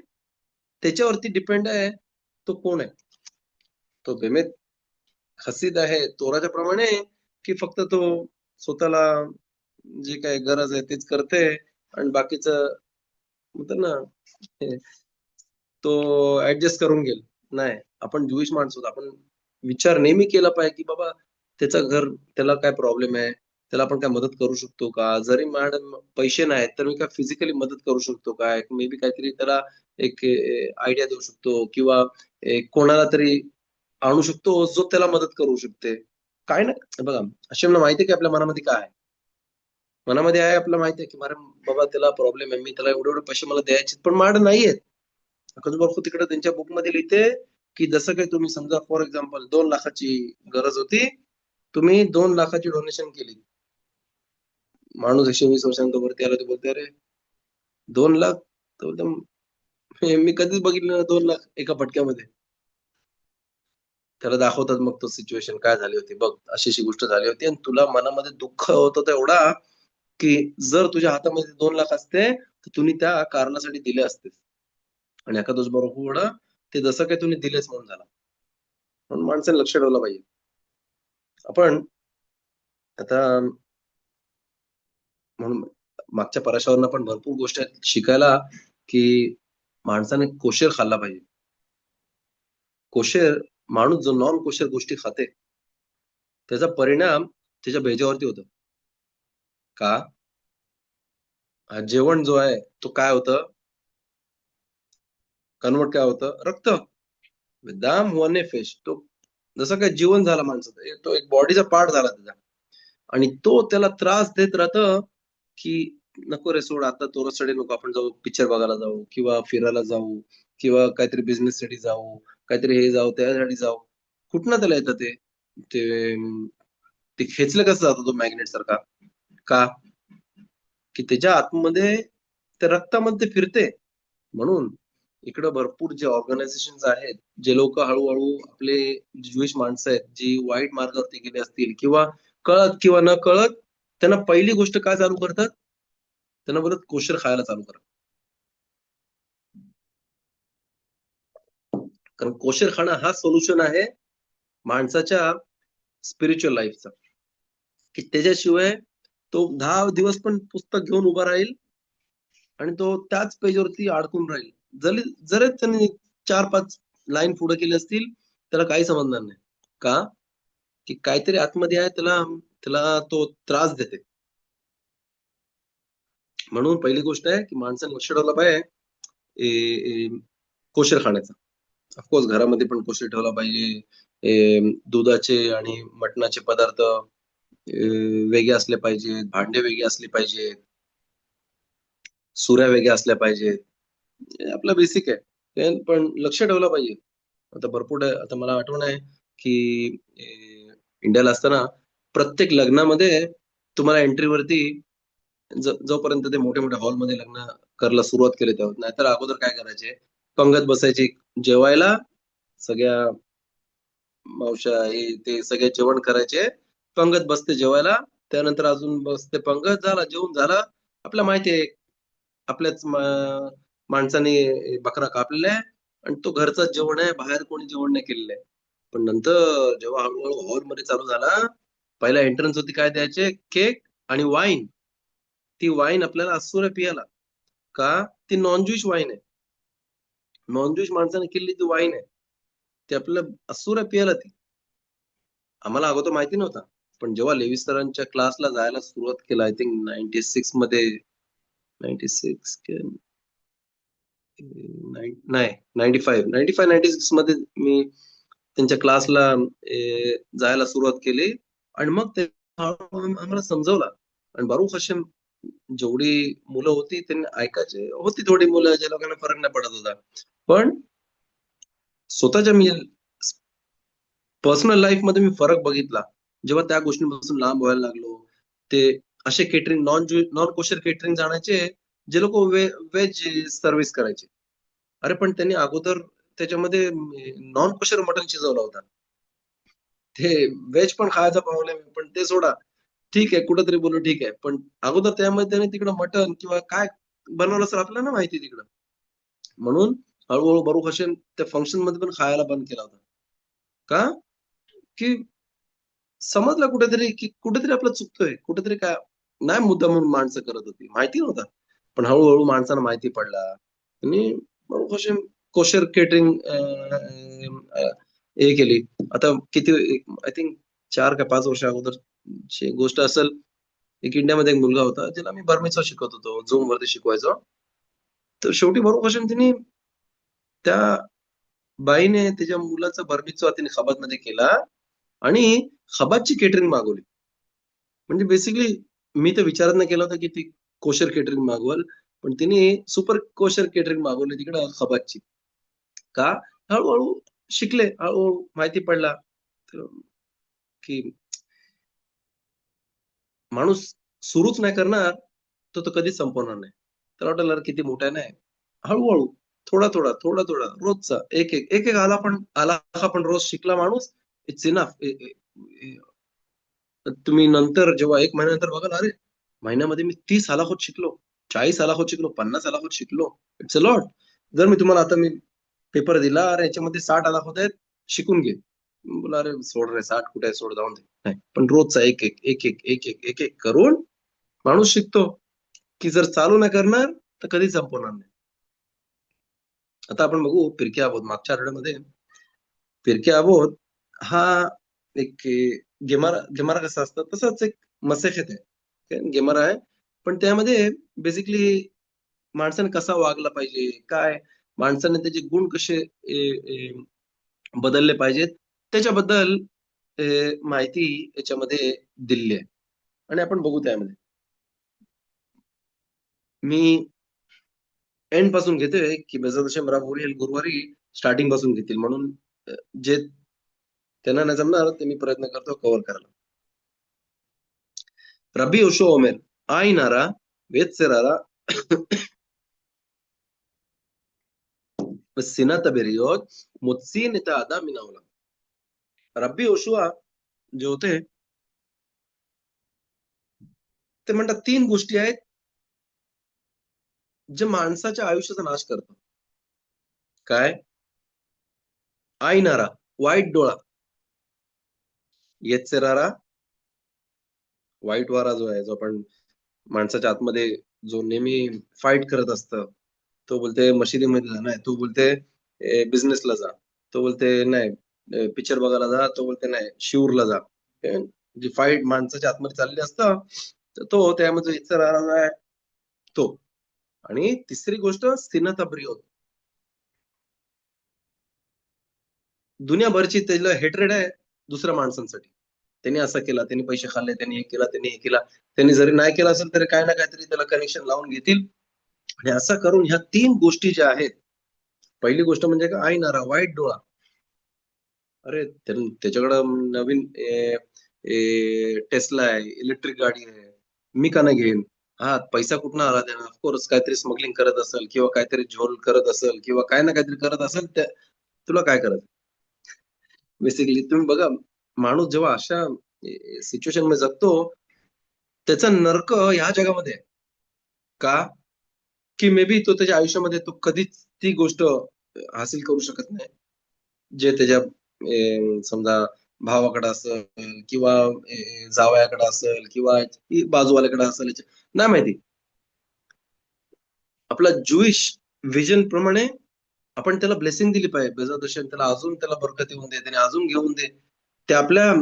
त्याच्यावरती डिपेंड आहे, तो कोण आहे. तो बेमेत हसीद आहे तोराच्या प्रमाणे, की फक्त तो स्वतःला जे काही गरज आहे तेच करते आणि बाकीचं म्हणतात ना, तो ऍडजस्ट करून घेईल. नाही, आपण ज्युइश माणसं आहोत. आपण विचार नेहमी केला पाहिजे, की बाबा त्याचं घर, त्याला काय प्रॉब्लेम आहे? त्याला आपण काय मदत करू शकतो का? जरी माझ्याकडे पैसे नाहीत, तर मी काय फिजिकली मदत करू शकतो का? मे बी काहीतरी त्याला एक आयडिया देऊ शकतो किंवा कोणाला तरी आणू शकतो, जो त्याला मदत करू शकते. काय नाही बघा, हशेमला माहिती आहे की आपल्या मनामध्ये काय आहे. मनामध्ये आहे, आपल्याला माहिती आहे, की अरे बाबा त्याला प्रॉब्लेम आहे. मी त्याला एवढे-एवढे पैसे मला द्यायचे, पण माझ्याकडे नाहीयेत. अकाज बापू तिकडे त्यांच्या बुकमध्ये लिहिते, की जसं काही तुम्ही समजा फॉर एक्झाम्पल 2,00,000ची गरज होती. तुम्ही 2,00,000ची डोनेशन केली. माणूस 120 वर्षांचा वरती आला, तो बोलतो, "अरे 2,00,000?" तो बोलतो, मी कधीच बघितलं ना 2 लाख एका फटक्यामध्ये. त्याला दाखवतात मग तो सिच्युएशन काय झाली होती. बघ अशी गोष्ट झाली होती आणि तुला मनामध्ये दुःख होत होतं एवढा, की जर तुझ्या हातामध्ये 2 लाख असते, तर तुम्ही त्या कारणासाठी दिले असते. आणि एखादं बरोबर ते जसं काही तुम्ही दिलेच म्हणून झाला. म्हणून माणसाने लक्ष ठेवलं पाहिजे. आपण आता म्हणून मागच्या प्रवासावरून पण भरपूर गोष्टी आहेत शिकायला, की माणसाने कोशर खाल्ला पाहिजे. कोशर माणूस जो नॉन कोशर गोष्टी खाते, त्याचा परिणाम त्याच्या भेजेवरती होतो. का? हा जेवण जो आहे, तो काय होतं? कन्व्हर्ट काय होतं? रक्त. दाम हुआने फिश. तो जसं काही जीवन झालं माणसाचं. तो एक बॉडीचा पार्ट झाला त्याचा. आणि तो त्याला त्रास देत राहतं, की "नको रे सोड, आता तोरसकडे नको, आपण जाऊ पिक्चर बघायला जाऊ किंवा फिरायला जाऊ किंवा काहीतरी बिझनेससाठी जाऊ, काहीतरी हे जाऊ, त्यासाठी जाऊ." कुठनं त्याला येतं ते? ते ते खेचलं कसं जातं तो मॅग्नेटसारखा? का? की त्याच्या आतमध्ये त्या रक्तामध्ये ते फिरते. म्हणून इकडं भरपूर जे ऑर्गनायझेशन्स आहेत, जे लोकं हळू-हळू आपले ज्युइश माणसं आहेत, जी वाईट मार्गावरती गेली असतील किंवा कळत किंवा नकळत त्यांना पहिली गोष्ट काय चालू करतात? त्यांना बोलतात कोशिर खायला चालू करा. कारण कोशिर खाणं हा सोल्युशन आहे माणसाच्या स्पिरिच्युअल लाईफचा, की त्याच्याशिवाय तो 10 दिवस पण पुस्तक घेऊन उभा राहील आणि तो त्याच पेजवरती अडकून राहील. जरी त्यांनी 4-5 लाईन पुढे केली असतील, त्याला काही समजणार नाही. का? की काहीतरी आतमध्ये आहे त्याला त्याला तो त्रास देते. म्हणून पहिली गोष्ट आहे, की माणसाने लक्ष ठेवलं पाहिजे कोशिर खाण्याचा. ऑफकोर्स घरामध्ये पण कोशिर ठेवला पाहिजे. दुधाचे आणि मटणाचे पदार्थ वेगळे असले पाहिजेत, भांडे वेगळे असले पाहिजेत, सुऱ्या वेगळ्या असल्या पाहिजेत. हे आपलं बेसिक आहे. पण लक्ष ठेवलं पाहिजे. आता भरपूर आता मला आठवण आहे, की इंडियाला असताना प्रत्येक लग्नामध्ये तुम्हाला एंट्रीवरती जोपर्यंत ते मोठ्या-मोठ्या हॉलमध्ये लग्न करायला सुरुवात केली तेव्हा. नाहीतर अगोदर काय करायचे, पंगत बसायची जेवायला, सगळ्या मावश्या हे ते सगळे जेवण करायचे. पंगत बसते जेवायला. त्यानंतर अजून बसते पंगत. झाला जेवून झालं. आपल्याला माहिती आहे आपल्याच माणसाने बकरा कापलेला आहे आणि तो घरचंच जेवण आहे. बाहेर कोणी जेवण नाही केलेलं आहे. पण नंतर जेव्हा हळू-हळू हॉलमध्ये चालू झाला, पहिला एंट्रन्स होती काय द्यायचे? केक आणि वाईन. ती वाईन आपल्याला अस्सूर पियाला. का? ती नॉन ज्यूश वाईन आहे. नॉन ज्यूश माणसाने केलेली ती वाईन आहे. ती आपल्याला अस्सूर पियाला ती. आम्हाला अगोदर माहिती नव्हतं. पण जेव्हा लेवी सरांच्या क्लासला जायला सुरुवात केलं, आय थिंक 96 मध्ये 96 के नाही, नाही 95-96 मध्ये मी त्यांच्या क्लासला जायला सुरुवात केली आणि मग ते हळू-हळू आम्हाला समजवलं आणि बारुख हशेम जेवढी मुलं होती त्यांनी ऐकायचे. होती थोडी मुलं ज्या लोकांना फरक नाही पडत होता. पण स्वतःच्या मी पर्सनल लाईफमध्ये मी फरक बघितला. जेव्हा त्या गोष्टींपासून लांब व्हायला लागलो. ते असे केटरिंग नॉन कोशर केटरिंग आणायचे, जे लोकं व्हेज सर्व्हिस करायचे. अरे पण त्यांनी अगोदर त्याच्यामध्ये नॉन कोशर मटण शिजवला होता. ते व्हेज पण खायचा प्रॉब्लेम आहे, पण ते सोडा. ठीक आहे, कुठेतरी बोललो ठीक आहे. पण अगोदर त्यामध्ये त्याने तिकडं मटण किंवा काय बनवलं असेल आपल्याला नाही माहिती तिकडं. म्हणून हळू-हळू बरुख हसेन त्या फंक्शनमध्ये पण खायला बंद केला होता. का? की समजलं कुठेतरी, की कुठेतरी आपलं चुकतोय. कुठेतरी काय नाही मुद्दाम म्हणून माणसं करत होती. माहिती नव्हतं. पण हळू-हळू माणसांना माहिती पडला आणि मग कसे कोशर केटरिंग हे केली. आता किती आय थिंक 4 का 5 वर्ष अगोदरची गोष्ट असेल. एक इंडियामध्ये एक मुलगा होता, ज्याला मी बर्मीचं शिकवत होतो. Zoomवरती शिकवायचो. तर शेवटी बरोबर तिने त्या बाईने तिच्या मुलाचा बर मिtzvah तिने खबातमध्ये केला आणि खबातची केटरिंग मागवली. म्हणजे बेसिकली मी तर विचारच नाही केला होता, की ती कोशर केटरिंग मागवल. पण तिने सुपर कोशर केटरिंग मागवली तिकडं खबातची. का? हळू शिकले, हळू माहिती पडला. तर की माणूस सुरूच नाही करणार, तर तो कधीच संपवणार नाही. त्याला वाटेल, "अरे किती मोठा आहे ना." हळू-हळू. थोडा थोडा थोडा थोडा रोजचा एक एक एक एक आला का पण रोज शिकला माणूस, इट्स इनफ. तुम्ही नंतर जेव्हा 1 महिन्यानंतर बघाल, अरे महिन्यामध्ये मी 30 आलाखोत शिकलो, 40 आलाखोत शिकलो, 50 आलाखोत शिकलो. It's a lot. जर मी तुम्हाला आता मी पेपर दिला, अरे याच्यामध्ये 60 आलाखोत आहेत, शिकून घे. बोला अरे सोड रे, 60 कुठे आहे, सोड, जाऊन दे. नाही, पण रोजचा एक एक एक एक एक एक एक एक करून माणूस शिकतो, की जर चालू नाही करणार तर कधीच संपवणार नाही. आता आपण बघू फिरके आबोध. मागच्या आठवड्यामध्ये फिरके आबोध हा एक गेमारा गेमारा कसा असतं तसंच एक मसेखेत आहे. गेमारा आहे, पण त्यामध्ये बेसिकली माणसाने कसा वागला पाहिजे, काय माणसाने त्याचे गुण कसे बदलले पाहिजेत, त्याच्याबद्दल माहिती याच्यामध्ये दिलेली आहे. आणि आपण बघू त्यामध्ये. मी एंड पासून घेतोय, की बेजोदशम राबवरी गुरुवारी स्टार्टिंग पासून घेतील, म्हणून जे त्यांना नाही जमणार ते मी प्रयत्न करतो कव्हर करायला. रबी ओशो ओमेर आईनारा वेत्सेरारा सिनात बेरियोत मुत्सीन इता आदा मिनावला. रब्बी ओशुआ जे होते ते म्हणतात 3 गोष्टी आहेत जे माणसाच्या आयुष्याचा नाश करतात. काय? आईनारा, वाईट डोळा. येत्सेरारा, वाईट वारा जो आहे, जो आपण माणसाच्या आतमध्ये जो नेहमी फाईट करत असतं. तो बोलते मशिदीमध्ये जा, नाही तो बोलते बिझनेसला जा, तो बोलते नाही पिक्चर बघायला जा, तो बोलते नाही शिवरला जा. जी फाईट माणसाच्या आतमध्ये चालली असतं, तर तो त्यामध्ये इच्छा आहे तो. आणि तिसरी गोष्ट स्थिनता प्रियोत. दुनियाभरची त्याला हेट्रेड आहे दुसऱ्या माणसांसाठी. त्यांनी असं केला, त्यांनी पैसे खाल्ले, त्यांनी हे केला, त्यांनी हे केला. त्यांनी जरी नाही केलं असेल तरी काही ना काहीतरी त्याला कनेक्शन लावून घेतील. आणि असं करून ह्या 3 गोष्टी ज्या आहेत, पहिली गोष्ट म्हणजे काय, आईनारा, वाईट डोळा. अरे त्याच्याकडं नवीन टेस्ला आहे, इलेक्ट्रिक गाडी आहे. मी का नाही घेईन? हा, पैसा कुठनं आला त्यानं? ऑफकोर्स काहीतरी स्मगलिंग करत असेल किंवा काहीतरी झोल करत असेल किंवा काही ना काहीतरी करत असेल, तुला काय करायचं? बेसिकली तुम्ही बघा, माणूस जेव्हा अशा सिच्युएशन मध्ये जगतो, त्याचा नर्क ह्या जगामध्ये आहे. का? की मे बी तो त्याच्या आयुष्यामध्ये तो कधीच ती गोष्ट हासिल करू शकत नाही, जे त्याच्या समजा भावाकडे असेल किंवा जावयाकडे असेल किंवा बाजूवाल्याकडे असेल, नाही माहिती. आपला ज्युइश व्हिजन प्रमाणे आपण त्याला ब्लेसिंग दिली पाहिजे. बेजादशन त्याला अजून त्याला बरकत येऊन दे, त्याने अजून घेऊन दे. ते आपल्या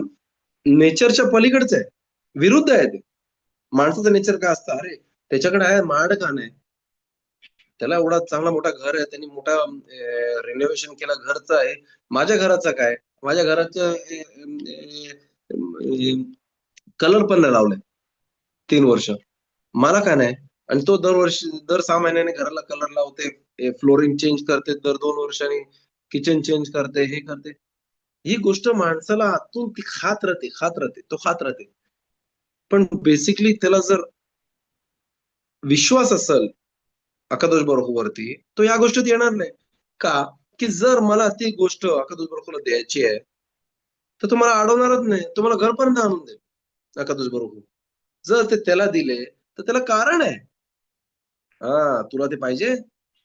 नेचरच्या पलीकडचं आहे, विरुद्ध आहे ते. माणसाचं नेचर काय असतं, अरे त्याच्याकडे आहे, माझ्याकडे का नाही? त्याला एवढा चांगला मोठा घर आहे, त्यांनी मोठा रिनोव्हेशन केला, घरचं आहे. माझ्या घराचं काय? माझ्या घराचं कलर पण नाही लावलाय 3 वर्ष. मला काय नाही? आणि तो दर 6 महिन्याने घराला कलर लावते, फ्लोरिंग चेंज करते, दर 2 वर्षांनी किचन चेंज करते, हे करते. ही गोष्ट माणसाला आतून ती खात राहते, खात राहते, तो खात राहते. पण बेसिकली त्याला जर विश्वास असेल अकादोष वरती, तो या गोष्टीत येणार नाही. का? की जर मला ती गोष्ट अकादोष बरोबर द्यायची आहे, तर तुम्हाला अडवणारच नाही. तुम्हाला घरपर्यंत आणून देईल अकादोष बरोबर. जर ते त्याला दिले, तर त्याला कारण आहे. हा, तुला ते पाहिजे?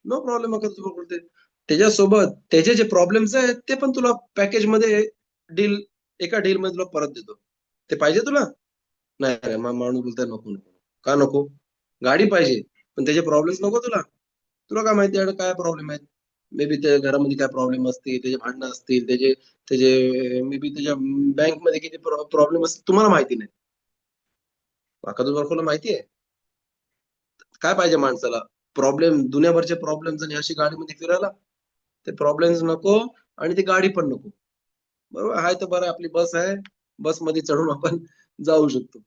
No problem. अकादोष बरोबर ते त्याच्यासोबत त्याचे जे प्रॉब्लेम्स आहेत, ते पण तुला पॅकेजमध्ये डील एका डील मध्ये तुला परत देतो. ते पाहिजे तुला? नाही नाही, माणूस बोलतोय नको नको. का नको? गाडी पाहिजे, पण त्याचे प्रॉब्लेम्स नको तुला? तुला काय माहिती आहे काय प्रॉब्लेम आहेत? मे बी त्या घरामध्ये काय प्रॉब्लेम असतील, त्याचे भांडणं असतील, त्याचे त्याचे मे बी त्याच्या बँकमध्ये किती प्रॉब्लेम असतील तुम्हाला माहिती नाही. अकादोष बारकोला माहिती आहे काय पाहिजे माणसाला. प्रॉब्लेम, दुनियाभरचे प्रॉब्लेम्स, आणि अशी गाडीमध्ये फिरायला ते प्रॉब्लेम्स नको, आणि ती गाडी पण नको. बरोबर आहे तर बरं, आपली बस आहे, बसमध्ये चढून आपण जाऊ शकतो.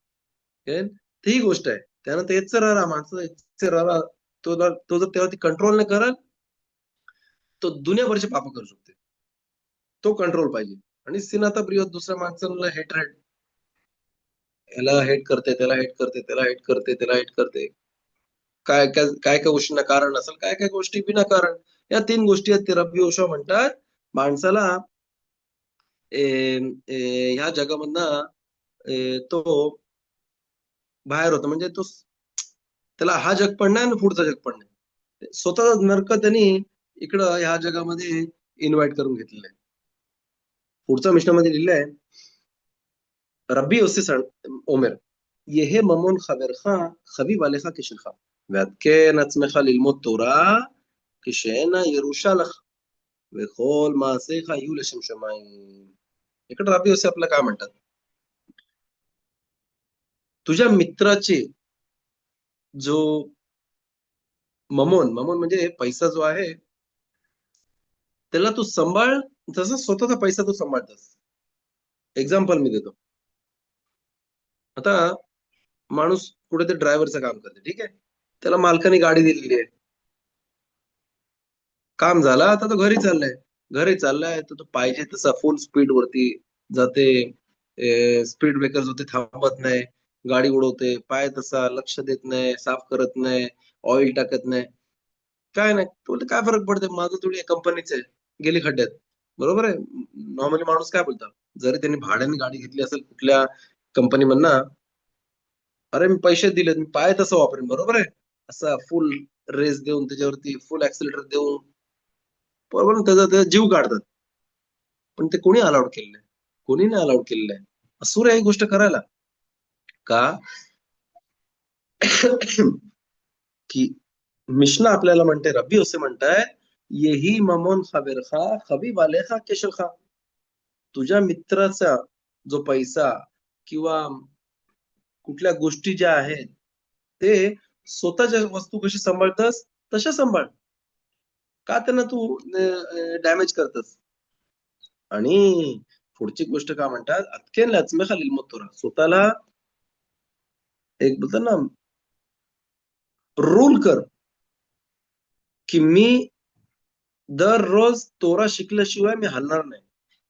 तर ही गोष्ट आहे. त्यानंतर हेच राहा माणसं, हेच राहा. तो जर तेव्हा ती कंट्रोल नाही करत, तो दुनियाभरचे पाप करू शकते. तो कंट्रोल पाहिजे. आणि सिनाता प्रिय दुसऱ्या माणसाला हेटरेट, याला हेट करते, त्याला हेट करते, त्याला हेट करते, त्याला हेट करते. काय काय काय काय गोष्टींना कारण असेल, काय काय गोष्टी विनाकारण. या 3 गोष्टी आहेत. ते रब्बी योशुआ म्हणतात माणसाला ह्या जगामधनं तो बाहेर होतो, म्हणजे तो त्याला हा जग पण नाही आणि पुढचा जग पण नाही. स्वतःच नरक त्यांनी इकडं ह्या जगामध्ये इन्व्हाइट करून घेतलेलं आहे. पुढच्या मिशनामध्ये लिहिलंय रब्बी योसी ओमेर יהא ממון חברך חביב עליך כשלך, ועדכן עצמך ללמוד תורה כשאינה ירושה לך, וכל מעשיך יהיו לשם שמיים. इकडे रब्बी योसी आपल्याला काय म्हणतात, तुझ्या मित्राचे जो ममोन म्हणजे पैसा जो आहे त्याला तू सांभाळ जसं स्वतःचा पैसा तू सांभाळतोस. एक्झाम्पल मी देतो. आता माणूस कुठेतरी ड्रायव्हरचं काम करते, ठीक आहे, त्याला मालकाने गाडी दिलेली आहे, काम झालं, आता तो घरी चाललाय तर तो पाहिजे तसा फुल स्पीड वरती जाते, स्पीड ब्रेकर होते, थांबत नाही, गाडी उडवते, पाय तसा लक्ष देत नाही, साफ करत नाही, ऑइल टाकत नाही, काय नाही. तुला काय फरक पडते, माझं थोडी कंपनीच आहे, गेली खड्ड्यात, बरोबर आहे. नॉर्मली माणूस काय बोलतो, जरी त्यांनी भाड्याने गाडी घेतली असेल कुठल्या कंपनी मधनं, अरे मी पैसे दिलेत, मी पाय तसं वापरेन, बरोबर आहे, असा फुल रेस देऊन त्याच्यावरती फुल ऍक्सिलेटर देऊन, बरोबर ना, त्याचा जीव काढतात. पण ते कोणी अलाउड केलेलं आहे? कोणी नाही अलाउड केलेलं आहे. असूर आहे ही गोष्ट करायला का? की मिशना आपल्याला म्हणते, रब्बी असे म्हणताय, येही ममोन खबेरखा खबीब आलेखा केशलखा, तुझ्या मित्राचा जो पैसा किंवा कुठल्या गोष्टी ज्या आहेत ते स्वतःच्या वस्तू कशी सांभाळतस तशा सांभाळ, का त्यांना तू डॅमेज करतस. आणि पुढची गोष्ट काय म्हणतात, अतकेन लाचमेखा लिलमोत तोरा, स्वतःला एक बोलतात ना रूल कर की मी दररोज तोरा शिकल्याशिवाय मी हलणार नाही.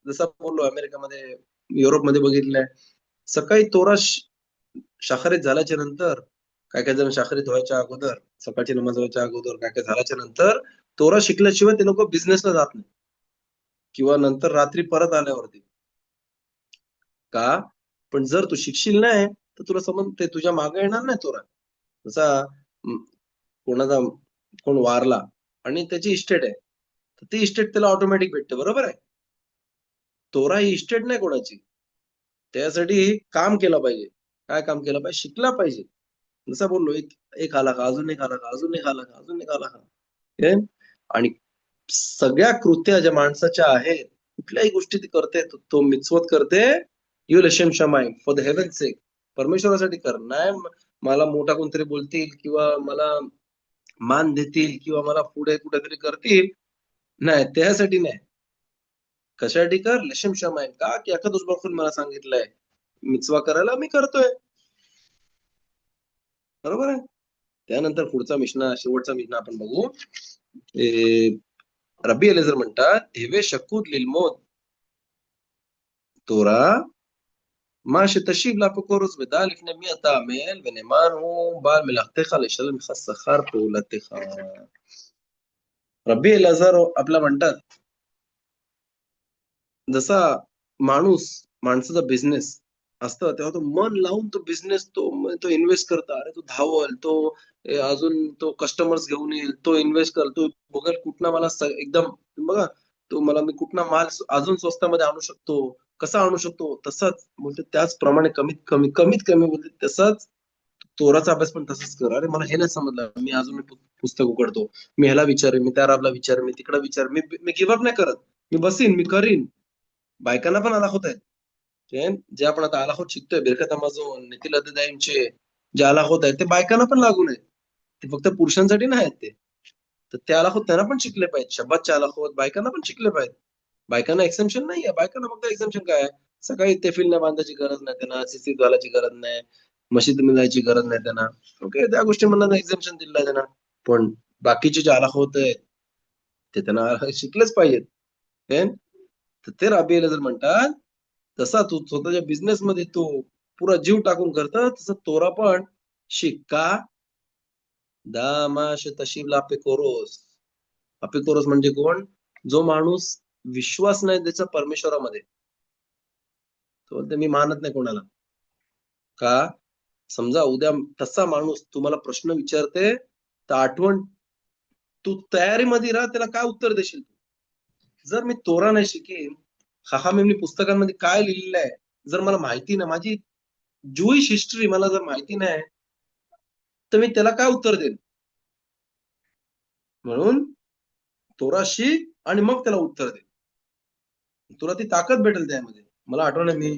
जसं बोललो अमेरिकेमध्ये, युरोपमध्ये बघितलंय, सकाळी तोरा शाखारीत झाल्याच्या नंतर, काय काय जण शाखारीत व्हायच्या अगोदर, सकाळची नमाज व्हायच्या अगोदर, काय काय झाल्याच्या नंतर तोरा शिकल्याशिवाय ते लोक बिझनेसला जात नाही, किंवा नंतर रात्री परत आल्यावरती. का? पण जर तू शिकशील नाही तर तुला समज ते तुझ्या मागे येणार नाही तोरा. जसा कोणाचा कोण वारला आणि त्याची इस्टेट आहे, तर ती इस्टेट त्याला ऑटोमॅटिक भेटते, बरोबर आहे. तोरा ही इस्टेट नाही कोणाची, त्यासाठी काम केलं पाहिजे. काय काम केलं पाहिजे? शिकला पाहिजे. जसं बोललो, एक एक आला का, अजून एक आला का, अजून एक आला का, अजून एक आला का. आणि सगळ्या कृत्या ज्या माणसाच्या आहेत, कुठल्याही गोष्टी ती करते, तो मिtzvot करते, यू लशम शमाय फॉर द हेवन सेक, परमेश्वरासाठी कर. नाही मला मोठा कोणतरी बोलतील किंवा मला मान देतील किंवा मला पुढे कुठेतरी करतील, नाही, त्यासाठी नाही. कशासाठी कर? लशम शमाय, का की एका दुष्बाखून मला सांगितलंय मिtzvah करायला, मी करतोय, बरोबर आहे. त्यानंतर पुढचा मिशना, शेवटचा मिशना आपण बघू. रब्बी एलेझर म्हणतात, हेवे शकूत लिलमोद תורה, מה שתשיב לאפיקורוס ודע לפני מי אתה עמל, ונאמן הוא בעל מלאכתך לשלם לך שכר פעולתך. रब्बी एलेझर आपला म्हणतात, जसा माणसाचा बिझनेस असतं तेव्हा तो मन लावून तो बिझनेस तो इन्व्हेस्ट करता, अरे तो धावल, तो अजून तो कस्टमर्स घेऊन येईल, तो इन्व्हेस्ट कर, तो बघेल कुठला मला एकदम, बघा, तो मला मी कुठला माल अजून स्वस्तामध्ये आणू शकतो, कसा आणू शकतो, तसाच बोलते, त्याचप्रमाणे कमीत कमी बोलते तसाच तोराचा अभ्यास पण तसंच कर. अरे मला हे नाही समजलं, मी अजून पुस्तक उघडतो, मी ह्याला विचारेन, मी त्या राबला विचारेन, मी तिकडे विचार, मी गिव्हअप नाही करत, मी बसीन, मी करीन. बायकांना पण आलाखोत आहेत, जे आपण आता आलाखोत शिकतोय, बिरकत अमाझोन, निखिल अद्दाईंचे जे आलाखोत आहेत ते बायकांना पण लागू नये, ते फक्त पुरुषांसाठी नाही आहेत ते. तर ते आलाखोत त्यांना पण शिकले पाहिजे, शब्दाचे आलाखोत बायकांना पण शिकले पाहिजे. बायकांना एक्झम्पशन नाहीये, बायकांना फक्त एक्झम्पशन काय आहे, सकाळी तेफिल नाही बांधायची गरज नाही त्यांना, सिसीत घालायची गरज नाही, मशीद जायची गरज नाही त्यांना. ओके, त्या गोष्टी म्हणून एक्झम्पशन दिलं आहे त्यांना. पण बाकीचे जे आलाखोत आहेत ते त्यांना शिकलेच पाहिजेत. तर ते रब्बी एलेझर म्हणतात, तसा तू स्वतःच्या बिझनेस मध्ये तू पुरा जीव टाकून करता, तसं तोरा पण शिक. का? दामाश तशीब लापे कोरोस, अपिकोरस म्हणजे कोण? जो माणूस विश्वास नाही त्याचा परमेश्वरामध्ये, तो बोलते मी मानत नाही कोणाला. का? समजा उद्या तसा माणूस तुम्हाला प्रश्न विचारते, तर आठवण, तू तयारीमध्ये राहा, त्याला काय उत्तर देशील तू? जर मी तोरा नाही शिकेन, हाहामीमनी पुस्तकांमध्ये काय लिहिलेलं आहे जर मला माहिती नाही, माझी ज्यूइश हिस्ट्री मला जर माहिती नाही, तर मी त्याला काय उत्तर देईन? म्हणून तोरा शिक आणि मग त्याला उत्तर दे. तुला ती ताकद भेटेल त्यामध्ये. मला आठवण आहे, मी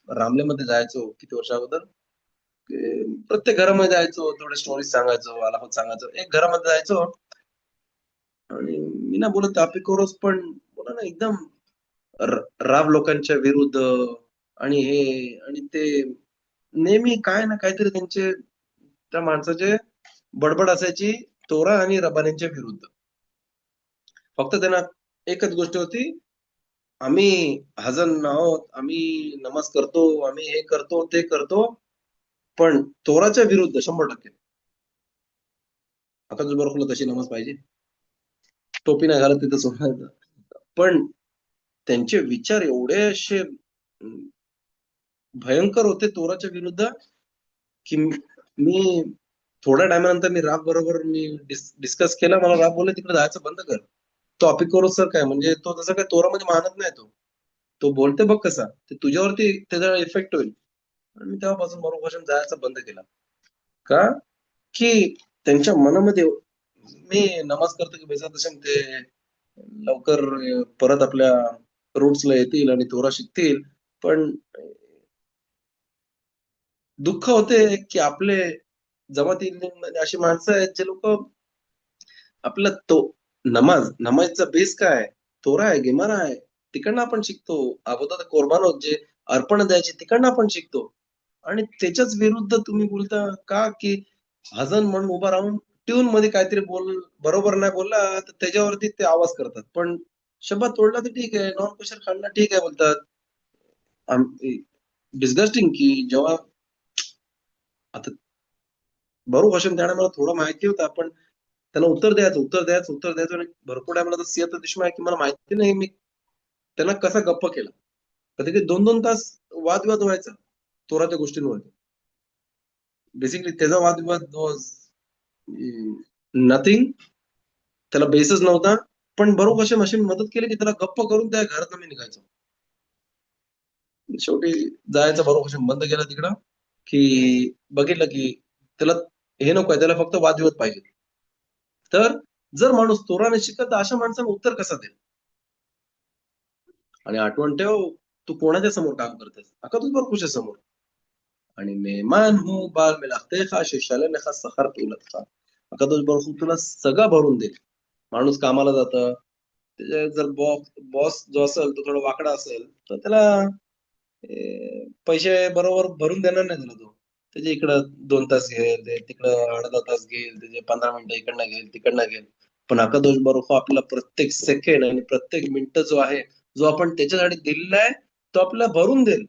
रामलेमध्ये जायचो किती वर्षा अगोदर. प्रत्येक घरामध्ये जायचो, थोडे स्टोरीज सांगायचो, आलापत सांगायचो. एक घरामध्ये जायचो आणि मी ना बोलत अपिकोरस पण बोला ना एकदम राब लोकांच्या विरुद्ध आणि हे आणि ते नेहमी काय ना काहीतरी त्यांचे, त्या माणसाचे बडबड असायची तोरा आणि रबानींच्या विरुद्ध. फक्त त्यांना एकच गोष्ट होती, आम्ही हजन आहोत, आम्ही नमाज करतो, आम्ही हे करतो ते करतो, पण तोराच्या विरुद्ध 100%. आता जो बरोबर तशी नमाज पाहिजे, टोपी नाही घालत तिथं सोडायचं. पण त्यांचे विचार एवढे असे भयंकर होते तोराच्या विरुद्ध, की मी थोड्या टायमानंतर मी राब बरोबर मी डिस्कस केला. मला राब बोलले तिकडे जायचं बंद कर. तो अपिकोरस सर काय म्हणजे तो तसं काय तोरामध्ये मानत नाही. तो बोलते बघ कसा, ते तुझ्यावरती त्याचा इफेक्ट होईल. आणि मी तेव्हापासून बरोबर जायचं बंद केला. का? की त्यांच्या मनामध्ये मी नमाज करतो की बेजात ते लवकर परत आपल्या रूट्सला येतील आणि तोरा शिकतील. पण दुःख होते की आपले जमातीमध्ये अशी माणसं आहेत जे लोक आपला तो नमाजचा बेस काय आहे? तोरा आहे, गेमारा आहे, तिकडनं आपण शिकतो. अगोदर कोरबान जे अर्पण द्यायचे तिकडनं आपण शिकतो. आणि त्याच्याच विरुद्ध तुम्ही बोलता का की हजन म्हणून उभा राहून ट्यून मध्ये काहीतरी बरोबर नाही बोलला तर त्याच्यावरती ते आवाज करतात. पण शब्द तोडला तर ठीक आहे, नॉन कोशर खाल्ला ठीक आहे बोलतात. डिस्गस्टिंग की जेव्हा आता बरोबर भाषण त्याने मला थोडं माहिती होतं, पण त्यांना उत्तर द्यायचं आणि भरपूर टाइमला तर सिंह दिशमा आहे की मला माहिती नाही मी त्यांना कसा गप्प केला. कधी कधी 2-2 तास वादविवाद व्हायचा तोराच्या गोष्टींवर. बेसिकली त्याचा वादविवाद वॉज नथिंग, त्याला बेसच नव्हता. पण बरोबर अशी मशीन मदत केली की त्याला गप्प करून त्या घरात मी निघायचो. शेवटी जायचं बरोबर बंद केलं तिकडं, की बघितलं की त्याला हे नको आहे, त्याला फक्त वादविवाद पाहिजे. तर जर माणूस तोराने शिकत तर अशा माणसाला उत्तर कसा देईल? आणि आठवण ठेव, तू कोणाच्या समोर काम करतेस? अकादुस बरकुशा समोर. आणि मेहमान हूँ बाल में लागतेखा शिशालेनेखा सखर तुलतखा. अकादुस बरकू तुला सगळं भरून देईल. माणूस कामाला जातं, जर बॉस जो असेल तो थोडा वाकडा असेल तर त्याला पैसे बरोबर भरून देणार नाही तुला. तो त्याच्या इकडं 2 तास घेईल, तिकडं अर्धा तास घेईल, त्याचे 15 मिनिटं इकडनं घेईल तिकडनं घेईल. पण अकादोष बरोबर आपला प्रत्येक सेकंड आणि प्रत्येक मिनिट जो आहे, जो आपण त्याच्यासाठी दिलेला आहे, तो आपल्याला भरून देईल.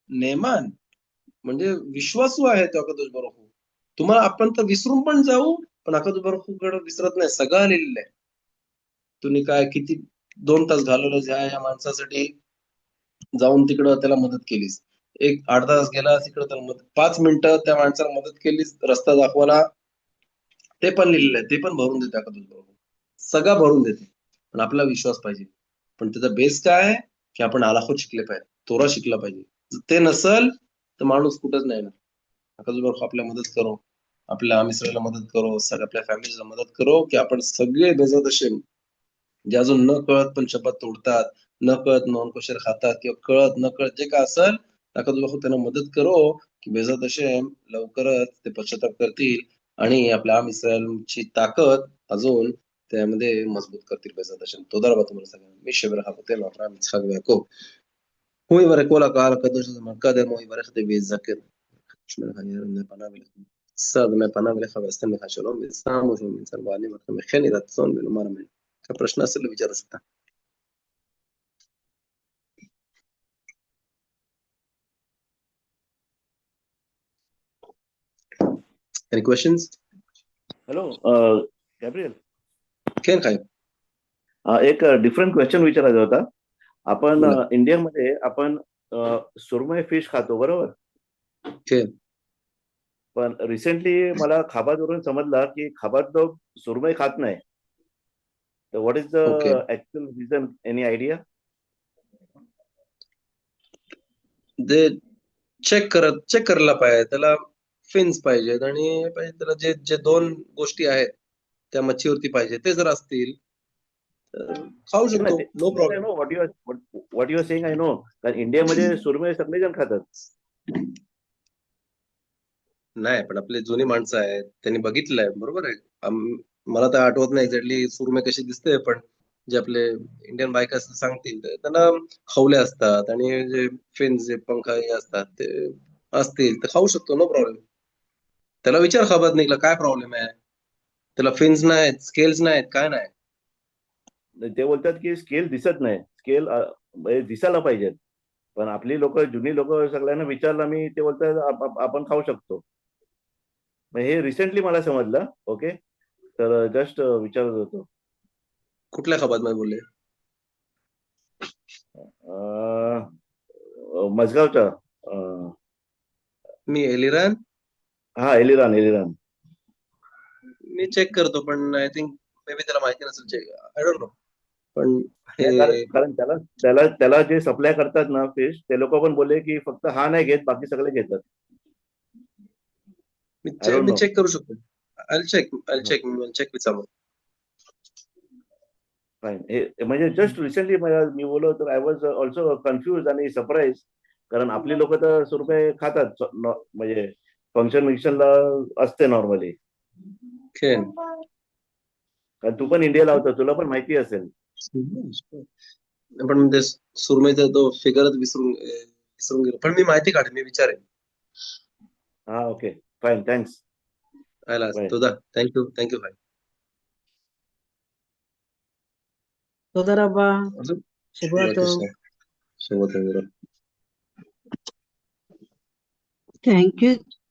नेमान म्हणजे विश्वासू आहे तो अकादोष बरोबर. तुम्हाला आपण तर विसरून पण जाऊ, पण अकादोष बरोबर विसरत नाही, सगळं लिहिलेलं आहे. तुम्ही काय किती 2 तास घालवलं या माणसासाठी, जाऊन तिकडं त्याला मदत केलीस. एक अर्धा तास गेला तिकडं त्याला 5 मिनिटं त्या माणसाला मदत केलीस रस्ता दाखवायला, ते पण लिहिलेलं आहे, ते पण भरून देते अकादुस बरोबर. सगळं भरून देते. पण आपला विश्वास पाहिजे. पण त्याचा बेस काय आहे? की आपण आलाखोत शिकले पाहिजे, तोरा शिकला पाहिजे. ते नसल तर माणूस कुठंच नाही ना. अकादुस बरोबर आपल्या मदत करो, आपल्या मित्राला मदत करो, सगळ्या आपल्या फॅमिलीला मदत करो, की आपण सगळे बेजत असे जे अजून न कळत पण शपथ तोडतात, न कळत नॉन कोशर खातात किंवा कळत न कळत जे काय असेल, ताकद त्यांना मदत करो की बेजत हशेम लवकरच ते पश्चाताप करतील आणि आपल्या आम इस्रायलची ताकद अजून त्यामध्ये मजबूत करतील बेजत हशेम. तोदा रबा तुम्हाला सगळ्यांना. मी शेबर हाफतेल अब्राहम इस्हाक याकूब. הוא יברך כל הקהל הקדוש הזה מהקדם, הוא יברך אותי ויזכר. שמע לך ירא מפני פניו אליך. סד מפניו אליך וישם לך שלום, ושם ושם נמצא בעלים לכם, וכן יהי רצון ולומר אמן. हा प्रश्न असेल तर विचारू शकता. Any questions? Hello, Gabriel. כן, חיים. एक डिफरंट क्वेश्चन विचारायचा होता. आपण बोला. इंडियामध्ये आपण सुरमई फिश खातो बरोबर. ओके. पण रिसेंटली मला खाबाजवरून समजला की खाबात लोक सुरमई खात नाही. तर what is the okay. Actual reason, any idea? ते चेक करायला पाहिजे त्याला. फिन्स पाहिजेत आणि पाहिजे त्याला जे जे दोन गोष्टी आहेत त्या मच्छीवरती पाहिजे ते जर असतील तर खाऊ नाही शकतो, ते no I problem. Know what you are saying, I know. कारण इंडियामध्ये सुरमई सगळेजण खातात. नाही, पण आपले जुनी माणसं आहेत त्यांनी बघितलंय, बरोबर आहे. मला तर आठवत नाही एक्झॅक्टली सुरमई कशी दिसते, पण जे आपले इंडियन बायका सांगतील ते त्यांना खवले असतात आणि जे फिन्स जे पंख हे असतात ते असतील तर खाऊ शकतो, नो प्रॉब्लेम. त्याला विचार खाबात निघला काय प्रॉब्लेम आहे. त्याला फिन्स नाहीत, स्केल्स नाहीत, काय नाही. ते बोलतात की स्केल दिसत नाही, स्केल म्हणजे दिसायला पाहिजेत. पण आपली लोक, जुनी लोक, सगळ्यांना विचारलं मी, ते बोलतात आपण खाऊ शकतो. मग हे रिसेंटली मला समजलं. ओके. तर जस्ट विचारत होतो. कुठल्या खाबात मध्ये बोलले? मजगावच्या. मी एलिरान. हा, एलिरान, एलिरान. मी चेक करतो, पण आय थिंक मे बी त्याला माहिती नसेल. Check, I don't know. पण हे नाही, कारण कारण त्याला त्याला त्याला जे सप्लाय करतात ना फिश, ते लोक पण बोलले की फक्त हा नाही घेत, बाकी सगळे घेतात. आय डोंट मी नो. चेक करू शकतो. I check with someone. Fine. हे म्हणजे जस्ट रिसेंटली मी बोललो तर आय वॉज ऑल्सो कन्फ्युज आणि सरप्राईज. कारण आपली लोक तर सुरमई खातात, म्हणजे फंक्शन विक्शनला असते नॉर्मली. खेळ. कारण तू पण इंडियाला होता, तुला पण माहिती असेल. पण ते सुरमईचा तो फिगरच विसरून गेलो. पण मी माहिती काढेन, मी विचारेन. हा, ओके. Fine, thanks. आयला बाय. तुझा थँक्यू भाई. Todarabba, अजून बाकी Subrato. सोबत वगैरे. Thank you.